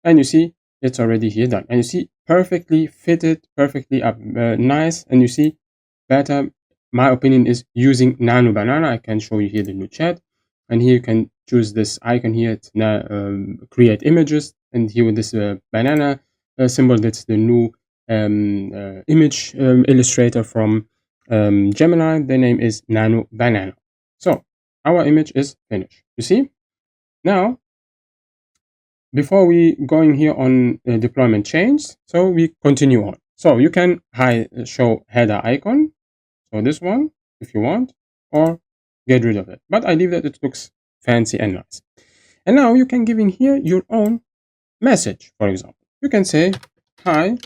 Speaker 1: And you see it's already here done, and you see perfectly fitted, perfectly up, nice. And you see better. My opinion is using Nano Banana. I can show you here the new chat, and here you can choose this icon here to create images, and here with this banana symbol, that's the new image illustrator from Gemini. The name is Nano Banana. So our image is finished. You see now, before we going here on deployment change, so we continue on. So you can show header icon, so this one if you want, or get rid of it, but I leave that. It looks fancy and nice. And now you can give in here your own message. For example, you can say, hi,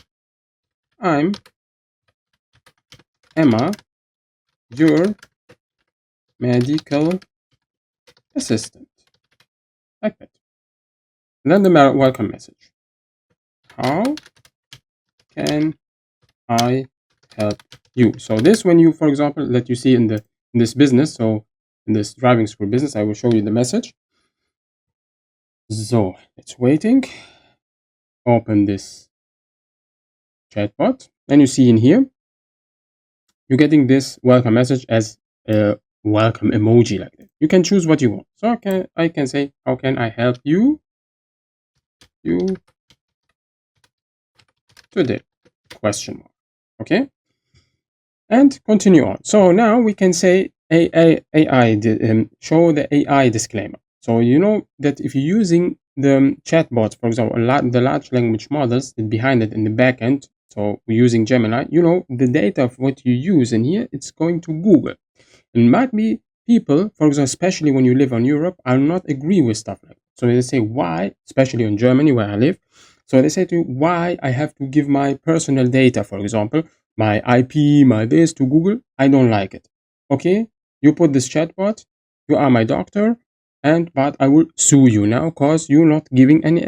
Speaker 1: I'm Emma, your medical assistant, like that. And then the welcome message, how can I help you? So this, when you, for example, that you see in this business, so in this driving school business, I will show you the message. So it's waiting. Open this chatbot, and you see in here you're getting this welcome message as a welcome emoji like that. You can choose what you want. So I can say, how can I help you today? Question mark. Okay, and continue on. So now we can say AI show the AI disclaimer. So you know that if you're using the chatbots, for example, the large language models behind it in the backend, so we're using Gemini, you know, the data of what you use in here, it's going to Google. And might be people, for example, especially when you live on Europe, are not agree with stuff like that. So they say, why, especially in Germany where I live, so they say to you, why I have to give my personal data, for example, my IP, my this to Google? I don't like it. Okay, you put this chatbot, you are my doctor, but I will sue you now because you're not giving any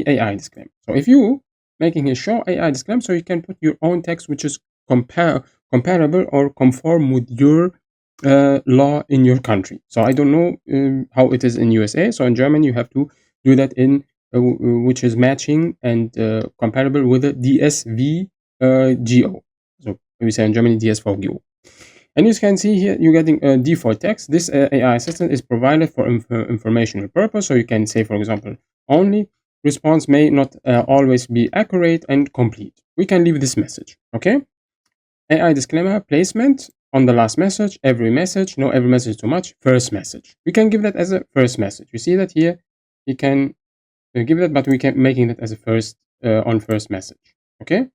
Speaker 1: AI disclaimer. So if you making a show AI disclaimer, so you can put your own text which is comparable or conform with your law in your country. So I don't know how it is in USA. So in Germany, you have to do that in which is matching and comparable with the DSVGO. So we say in Germany DSVGO. And you can see here, you're getting a default text. This AI assistant is provided for informational purpose. So you can say, for example, only response may not always be accurate and complete. We can leave this message. Okay. AI disclaimer placement on the last message, every message, no every message too much, first message. We can give that as a first message. You see that here, you can give that, but we can making that as a first on first message. Okay,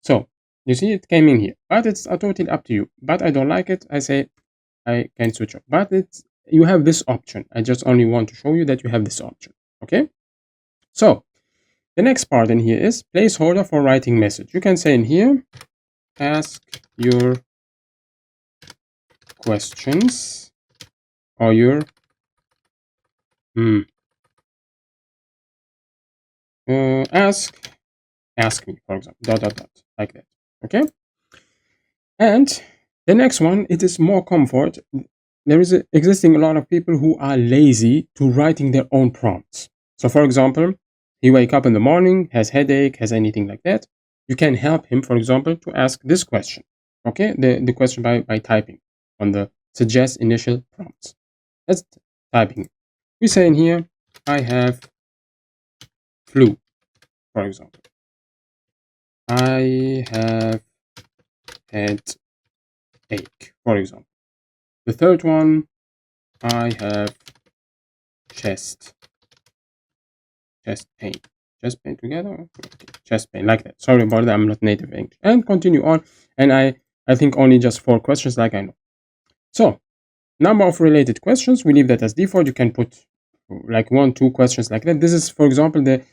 Speaker 1: so you see it came in here, but it's totally up to you. But I don't like it. I say I can switch off, but it's you have this option. I just only want to show you that you have this option. Okay, so the next part in here is placeholder for writing message. You can say in here, ask your questions or your ask me, for example, like that. Okay, and the next one, it is more comfort. There is existing a lot of people who are lazy to writing their own prompts. So for example, he wake up in the morning, has headache, has anything like that. You can help him, for example, to ask this question. Okay, the question by typing on the suggest initial prompts. That's typing. We say in here, I have flu, for example. I have had ache, for example. The third one, I have chest pain. Chest pain together? Okay. Chest pain, like that. Sorry about that, I'm not native English. And continue on. And I think only just 4 questions like I know. So, number of related questions, we leave that as default. You can put like 1, 2 questions like that. This is, for example, the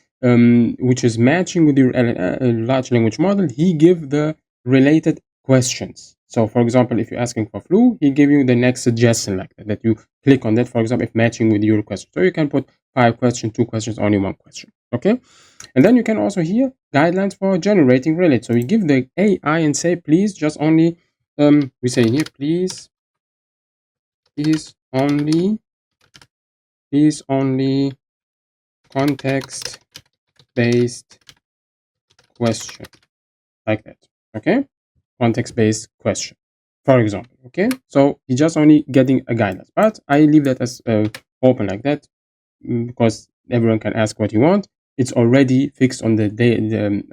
Speaker 1: which is matching with your large language model. He give the related questions. So, for example, if you're asking for flu, he give you the next suggestion like that, that you click on that, for example, if matching with your question. So you can put 5 questions, 2 questions, only 1 question. Okay. And then you can also hear guidelines for generating related. So you give the AI and say, please just only, we say here, please only context-based question, like that. Okay, context-based question, for example. Okay, so he's just only getting a guidance, but I leave that as open like that because everyone can ask what you want. It's already fixed on the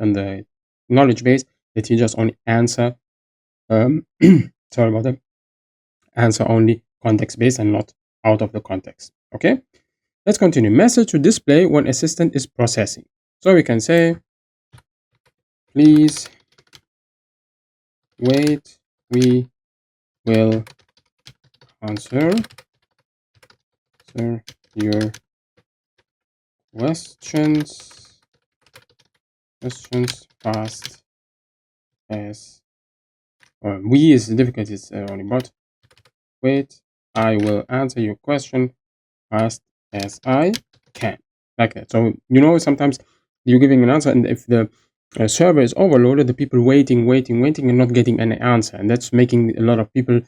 Speaker 1: on the knowledge base that you just only answer. Sorry about that. Answer only context-based and not out of the context. Okay, let's continue. Message to display when assistant is processing. So we can say, please wait, we will answer your questions fast as we is difficult, it's only but wait, I will answer your question fast as I can, like that. So sometimes you're giving an answer, and if the server is overloaded, the people waiting and not getting any answer, and that's making a lot of people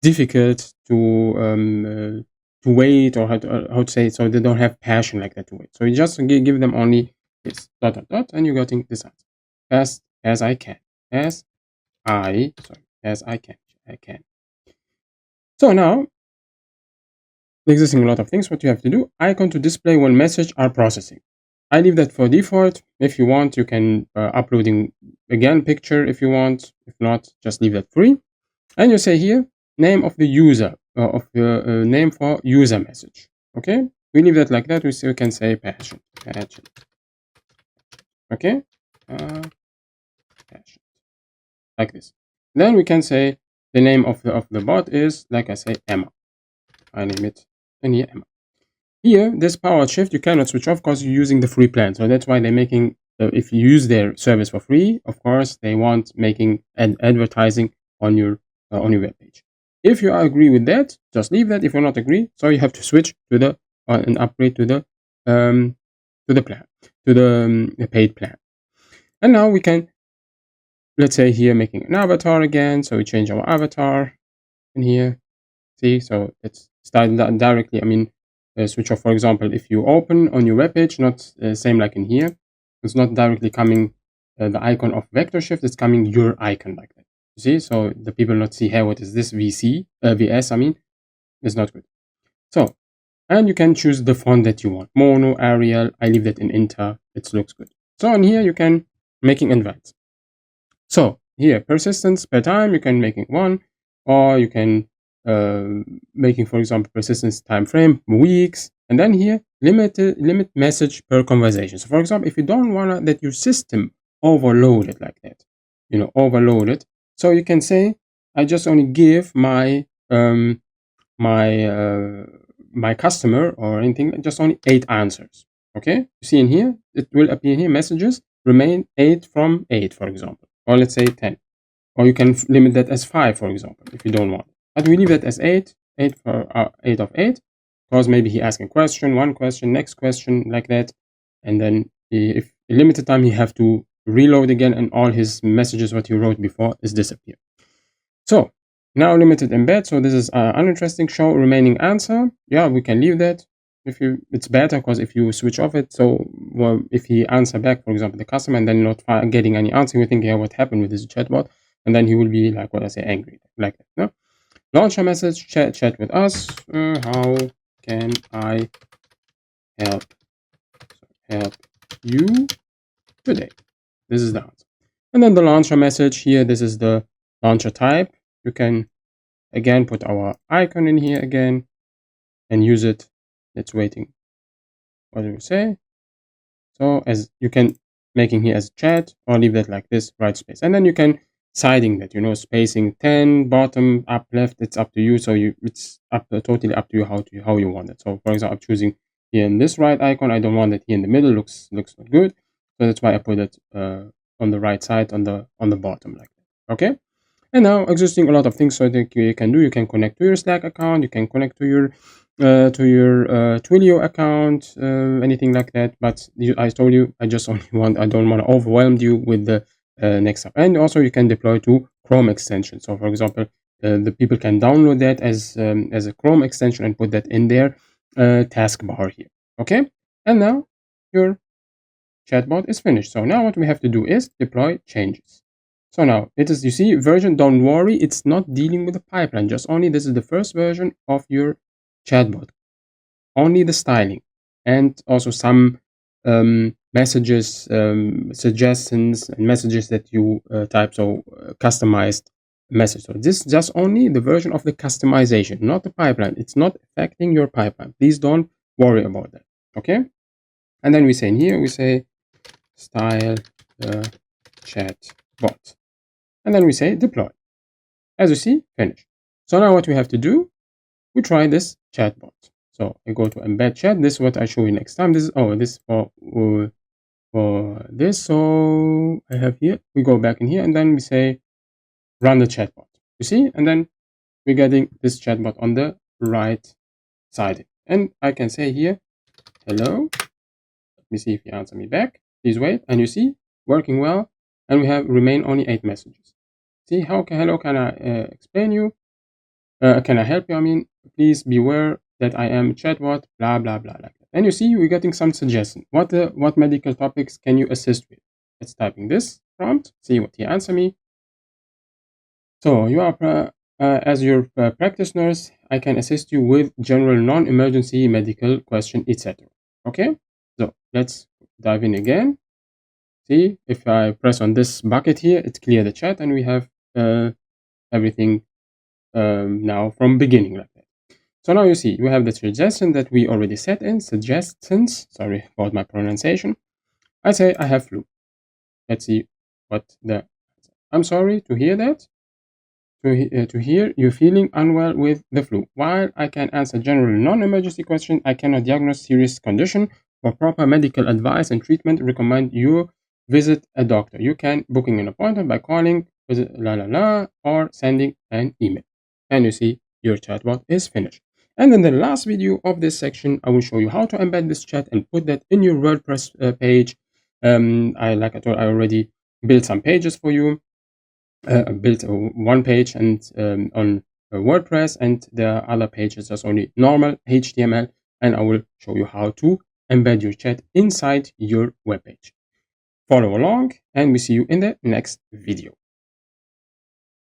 Speaker 1: difficult to wait, or how to say it, so they don't have passion like that to wait. So you just give them only this ... and you're getting this answer fast as I can, as I can. So now existing a lot of things. What you have to do, icon to display when message are processing. I leave that for default. If you want, you can uploading again picture if you want. If not, just leave that free. And you say here name of the user of the name for user message. Okay, we leave that like that. We still can say passion. Okay, passion, like this. Then we can say the name of the bot is, like I say, Emma. I name it and here Emma. Here, this power shift you cannot switch off because you're using the free plan. So that's why they're making, if you use their service for free, of course, they want making advertising on your web page. If you agree with that, just leave that. If you're not agree, so you have to switch to the and upgrade to the plan, to the paid plan. And now we can, let's say here, making an avatar again. So we change our avatar in here. See, so it's starting directly. I mean, switch off, for example, if you open on your web page, not same like in here, it's not directly coming the icon of VectorShift, it's coming your icon like that. You see, so the people not see, hey, what is this VS, I mean, it's not good. So, and you can choose the font that you want, Mono, Arial. I leave that in Inter, it looks good. So on here, you can making advanced. So here, persistence per time, you can make it 1, or you can making, for example, persistence time frame, weeks, and then here, limit message per conversation. So for example, if you don't want that your system overloaded like that, overloaded, so you can say, I just only give my my customer or anything just only 8 answers. Okay, you see in here it will appear here messages remain 8 from 8, for example, or let's say 10, or you can limit that as 5, for example, if you don't want, but we leave that as 8 for 8 of 8, because maybe he asking question, one question, next question, like that, and then if limited time he have to reload again and all his messages what he wrote before is disappear. So now limited embed. So this is an uninteresting show remaining answer. Yeah, we can leave that. If you, it's better because if you switch off it, so well, if he answer back, for example, the customer, and then not getting any answer, you think, yeah, what happened with this chatbot, and then he will be like, what I say, angry, like that. No? Launch a message, chat with us. How can I help you today? This is the answer. And then the launcher message here. This is the launcher type. You can again put our icon in here again and use it. It's waiting. What do we say? So as you can making here as chat, or leave that like this, right space, and then you can siding that, spacing 10, bottom, up, left. It's up to you. So it's totally up to you how you want it. So for example, I'm choosing here in this right icon. I don't want it here in the middle. Looks not good. So that's why I put it on the right side on the bottom like that. Okay. And now existing a lot of things so that you can do. You can connect to your Slack account. You can connect to your Twilio account, anything like that. But I told you, I don't want to overwhelm you with the next up. And also you can deploy to Chrome extension. So for example, the people can download that as a Chrome extension and put that in their taskbar here. Okay. And now your chatbot is finished. So now what we have to do is deploy changes. So now it is, you see, version, don't worry, it's not dealing with the pipeline, just only this is the first version of your chatbot, only the styling, and also some messages, suggestions, and messages that you type, so customized message. So this is just only the version of the customization, not the pipeline. It's not affecting your pipeline. Please don't worry about that. Okay. And then we say in here, we say style the chatbot. And then we say deploy. As you see, finish. So now what we have to do, we try this chatbot. So I go to embed chat. This is what I show you next time. This is this for this. So I have here, we go back in here and then we say run the chatbot. You see, and then we're getting this chatbot on the right side. And I can say here, hello. Let me see if you answer me back. Please wait. And you see, working well. And we have remain only 8 messages. See, hello, can I explain you? Can I help you? I mean, please beware that I am chatbot, blah, blah, blah, like that. And you see, we're getting some suggestions. What medical topics can you assist with? Let's typing this prompt, see what he answer me. So you are, as your practice nurse, I can assist you with general non-emergency medical question, etc. Okay, so let's dive in again. See, if I press on this bucket here, it clear the chat and we have everything now from beginning like that. So now you see, you have the suggestion that we already set in, suggestions, sorry about my pronunciation. I say I have flu. Let's see what I'm sorry to hear that. To hear you feeling unwell with the flu. While I can answer general non-emergency question, I cannot diagnose serious condition. For proper medical advice and treatment, recommend you visit a doctor. You can booking an appointment by calling, visit or sending an email. And you see your chatbot is finished. And in the last video of this section, I will show you how to embed this chat and put that in your WordPress page. Like I told, I already built some pages for you. Built one page and on WordPress, and the other pages just only normal HTML, and I will show you how to embed your chat inside your web page. Follow along and we see you in the next video.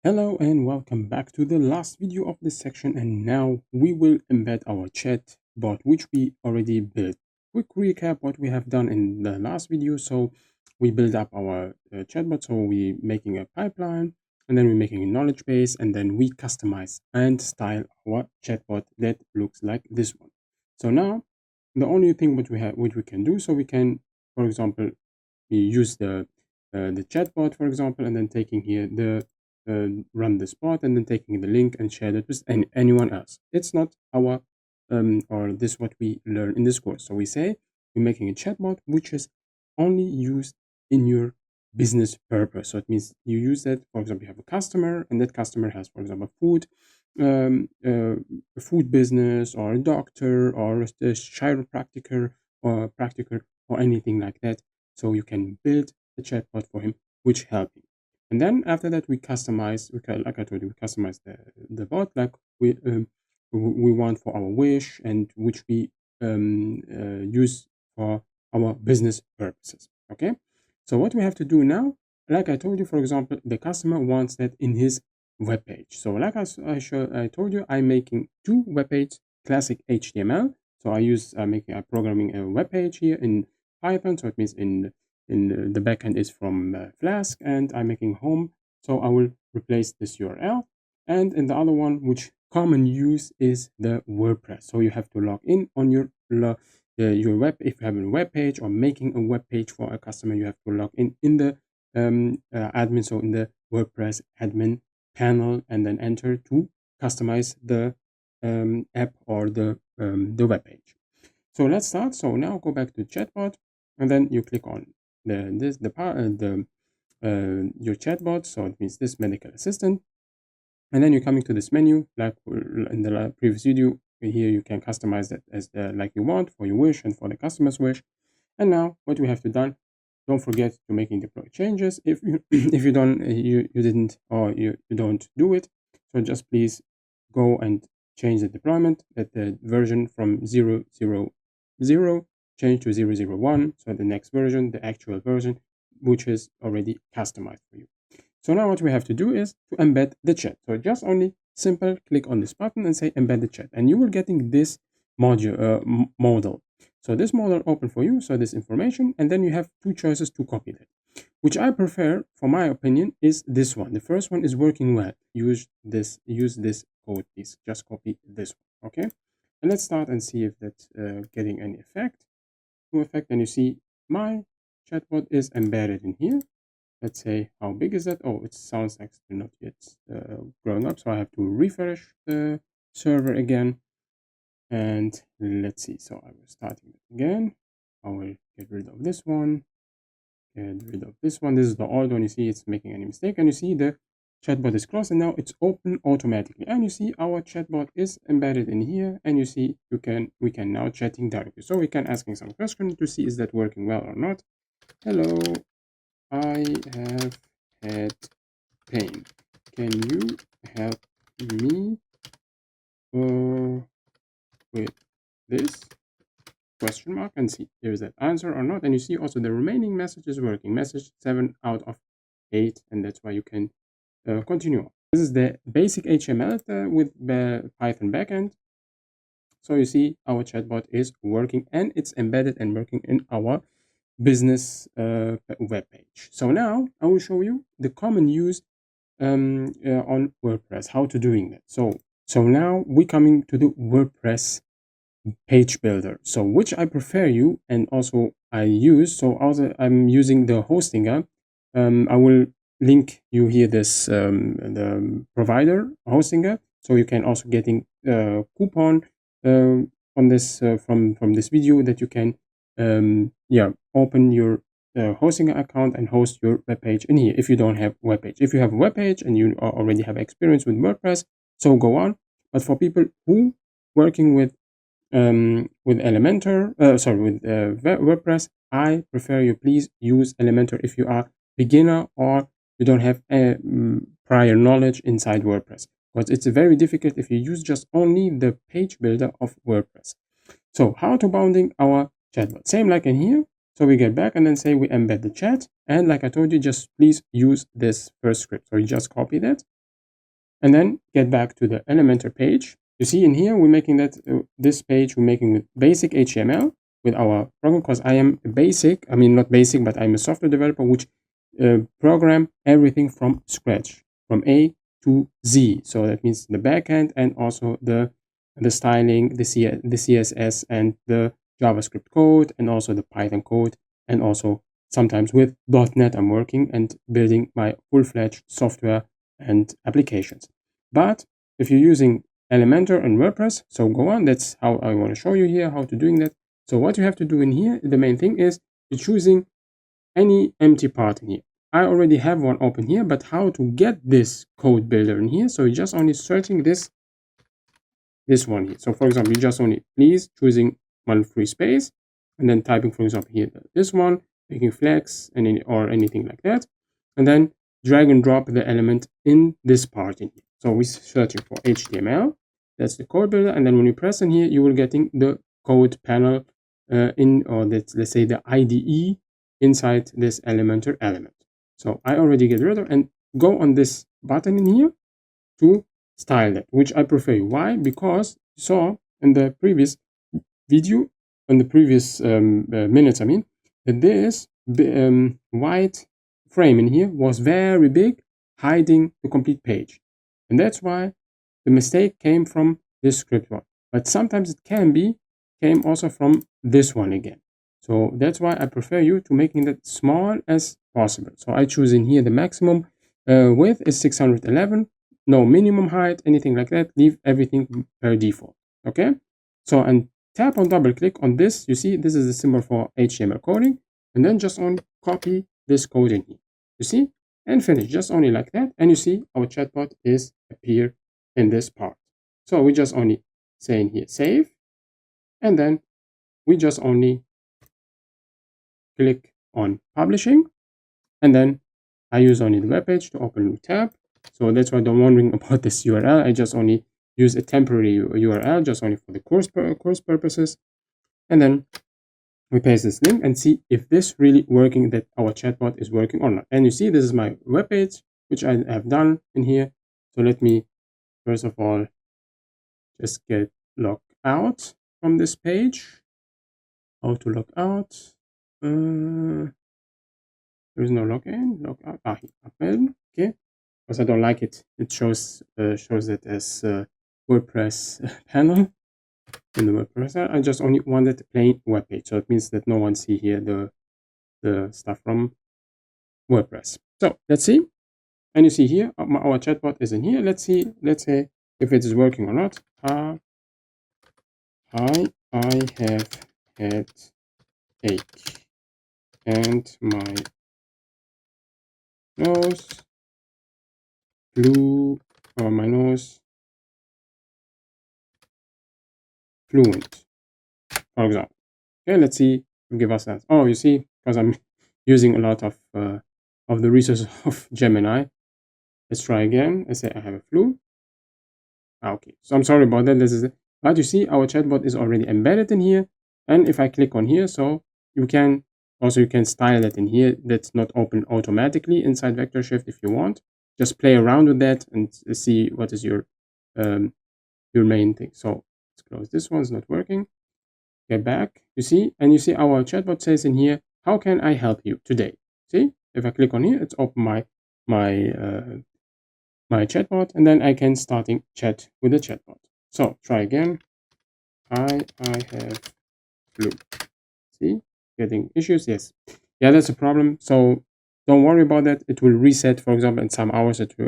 Speaker 1: Hello and welcome back to the last video of this section, and now we will embed our chat bot which we already built. Quick recap what we have done in the last video. So we build up our chatbot. So we making a pipeline, and then we're making a knowledge base, and then we customize and style our chatbot that looks like this one. So now the only thing which we can do, so we can, for example, we use the chatbot, for example, and then taking here the run this bot, and then taking the link and share it with anyone else. It's not our or this what we learn in this course. So we say we're making a chatbot which is only used in your business purpose. So it means you use that, for example, you have a customer, and that customer has, for example, a food business, or a doctor, or a chiropractor, or practical, or anything like that. So you can build a chatbot for him, which help him. And then after that, we customize. Like I told you, we customize the bot like we want for our wish, and which we use for our business purposes. Okay. So what we have to do now, like I told you, for example, the customer wants that in his web page. So like I told you, I'm making two web pages, classic HTML. So I'm programming a web page here in Python. So it means in the backend is from Flask, and I'm making home. So I will replace this URL. And in the other one, which common use is the WordPress. So you have to log in on your web. If you have a web page or making a web page for a customer, you have to log in the admin, so in the WordPress admin panel, and then enter to customize the app or the web page. So let's start. So now go back to chatbot, and then you click on your chatbot. So it means this medical assistant, and then you're coming to this menu like in the previous video. Here you can customize that as like you want, for your wish and for the customer's wish. And now what we have to do, don't forget to making deploy changes. If you if you don't you didn't, or you don't do it, so just please go and change the deployment at the version from 0.0.0 change to 0.0.1. So the next version, the actual version, which is already customized for you. So now what we have to do is to embed the chat. So just only simple click on this button and say embed the chat, and you will getting this model. So this model open for you, so this information, and then you have two choices to copy that. Which I prefer, for my opinion, is this one. The first one is working well. Use this code, please. Just copy this one, okay? And let's start and see if that's getting any effect. No effect, and you see my chatbot is embedded in here. Let's say, how big is that? Oh, it sounds like still not yet growing up, so I have to refresh the server again. And let's see. So I will start it again. I will get rid of this one. Get rid of this one. This is the old one. You see it's making any mistake, and you see the chatbot is closed, and now it's open automatically. And you see our chatbot is embedded in here, and you see we can now chatting directly. So we can asking some questions to see is that working well or not. Hello, I have had pain. Can you help me with this? Question mark, and see there is that answer or not. And you see also the remaining message is working. Message 7 out of 8, and that's why you can continue. This is the basic HTML with the Python backend. So you see our chatbot is working, and it's embedded and working in our business web page. So now I will show you the common use on WordPress, how to doing that. So now we're coming to the WordPress page builder, so which I prefer you, and also I use. So also I'm using the hosting app. I will link you here this the provider hosting app, so you can also getting coupon on this from this video, that you can open your hosting account and host your web page in here if you don't have web page. If you have a web page and you already have experience with WordPress, so go on. But for people who working with Elementor, with WordPress, I prefer you please use Elementor if you are beginner or you don't have prior knowledge inside WordPress, because it's very difficult if you use just only the page builder of WordPress. So how to bounding our chatbot? Same like in here. So we get back and then say we embed the chat, and like I told you, just please use this first script. So you just copy that and then get back to the Elementor page. You see in here, we're making that this page, we're making with basic HTML. with our program, because I am not basic, but I'm a software developer which program everything from scratch, from A to Z. So that means the backend and also the styling, the CSS and the JavaScript code, and also the Python code, and also sometimes with .NET I'm working and building my full-fledged software and applications. But if you're using Elementor and WordPress, so go on, that's how I want to show you here how to doing that. So what you have to do in here, the main thing is you're choosing any empty part in here. I already have one open here, but how to get this code builder in here? So you're just only searching this one here. So for example, you just only please choosing one free space and then typing, for example, here this one, making flex and or anything like that, and then drag and drop the element in this part in here. So we're searching for HTML. That's the code builder, and then when you press in here, you will getting the code panel let's say the IDE inside this Elementor element. So I already get rid of and go on this button in here to style that, which I prefer. Why? Because you saw in the previous video, in the previous minutes, that this white frame in here was very big, hiding the complete page. And that's why the mistake came from this script one. But sometimes it came also from this one again. So that's why I prefer you to making that small as possible. So I choose in here the maximum width is 611, no minimum height, anything like that. Leave everything per default. Okay. So and tap on double click on this. You see, this is the symbol for HTML coding, and then just only copy this code in here. You see, and finish just only like that. And you see our chatbot is appear in this part. So we just only say in here save, and then we just only click on publishing, and then I use only the web page to open a new tab. So that's why don't wondering about this URL. I just only use a temporary URL just only for the course purposes, and then we paste this link and see if this really working, that our chatbot is working or not. And you see this is my web page which I have done in here. So let me first of all just get logged out from this page. How to log out? There is no login, log out. Okay, because I don't like it. It shows it as WordPress panel in the WordPress. I just only wanted a plain web page, so it means that no one see here the stuff from WordPress. So let's see, and you see here our chatbot is in here. Let's see. Let's say if it is working or not. Hi, I have had ache and my nose flew, or my nose fluent, for example. Okay, let's see. Give us that. Oh, you see, because I'm using a lot of the resources of Gemini. Let's try again. Let's say I have a flu. Okay, so I'm sorry about that. This is it. But you see, our chatbot is already embedded in here. And if I click on here, so you can style it in here. That's not open automatically inside VectorShift if you want. Just play around with that and see what is your main thing. So let's close this one. It's not working. Get back. You see, and you see our chatbot says in here, how can I help you today? See, if I click on here, it's open my chatbot, and then I can starting chat with the chatbot. So try again. I have flu. See, getting issues. Yes, yeah, that's a problem. So don't worry about that. It will reset. For example, in some hours, it will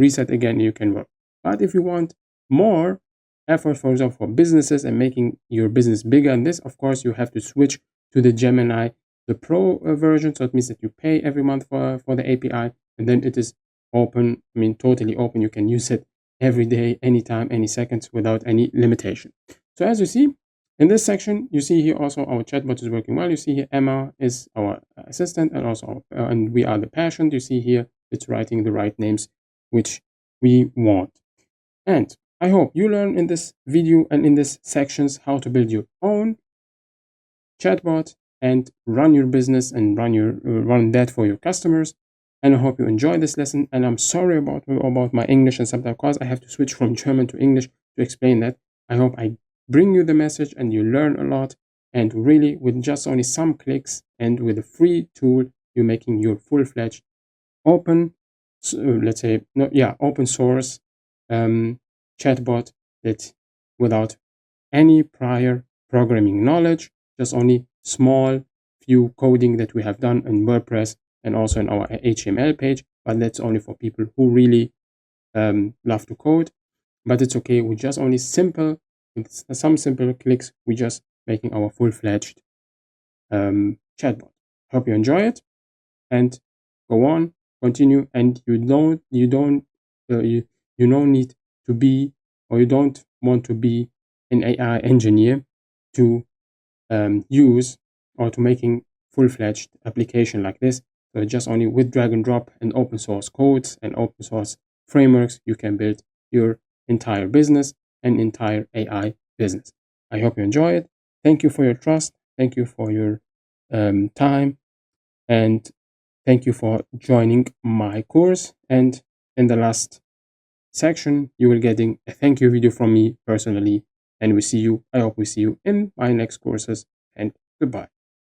Speaker 1: reset again. You can work. But if you want more effort, for example, for businesses and making your business bigger, and this, of course, you have to switch to the Gemini, the Pro version. So it means that you pay every month for the API, and then it is open. Totally open. You can use it every day, anytime, any seconds, without any limitation. So as you see in this section, you see here also our chatbot is working well. You see here Emma is our assistant, and also and we are the patient. You see here it's writing the right names which we want. And I hope you learn in this video and in this sections how to build your own chatbot and run your business and run that for your customers. And I hope you enjoy this lesson. And I'm sorry about my English, and sometimes because I have to switch from German to English to explain that. I hope I bring you the message and you learn a lot. And really, with just only some clicks and with a free tool, you're making your full-fledged open, let's say, no, yeah, open source chatbot that without any prior programming knowledge, just only small few coding that we have done in WordPress and also in our HTML page, but that's only for people who really love to code. But it's okay, with just only with some simple clicks, we're just making our full-fledged chatbot. Hope you enjoy it and go on, continue, and you don't need to be, or you don't want to be an AI engineer to use or to making full-fledged application like this. So just only with drag and drop and open source codes and open source frameworks, you can build your entire business and entire AI business. I hope you enjoy it. Thank you for your trust. Thank you for your time. And thank you for joining my course. And in the last section, you will getting a thank you video from me personally. And I hope we see you in my next courses. And goodbye.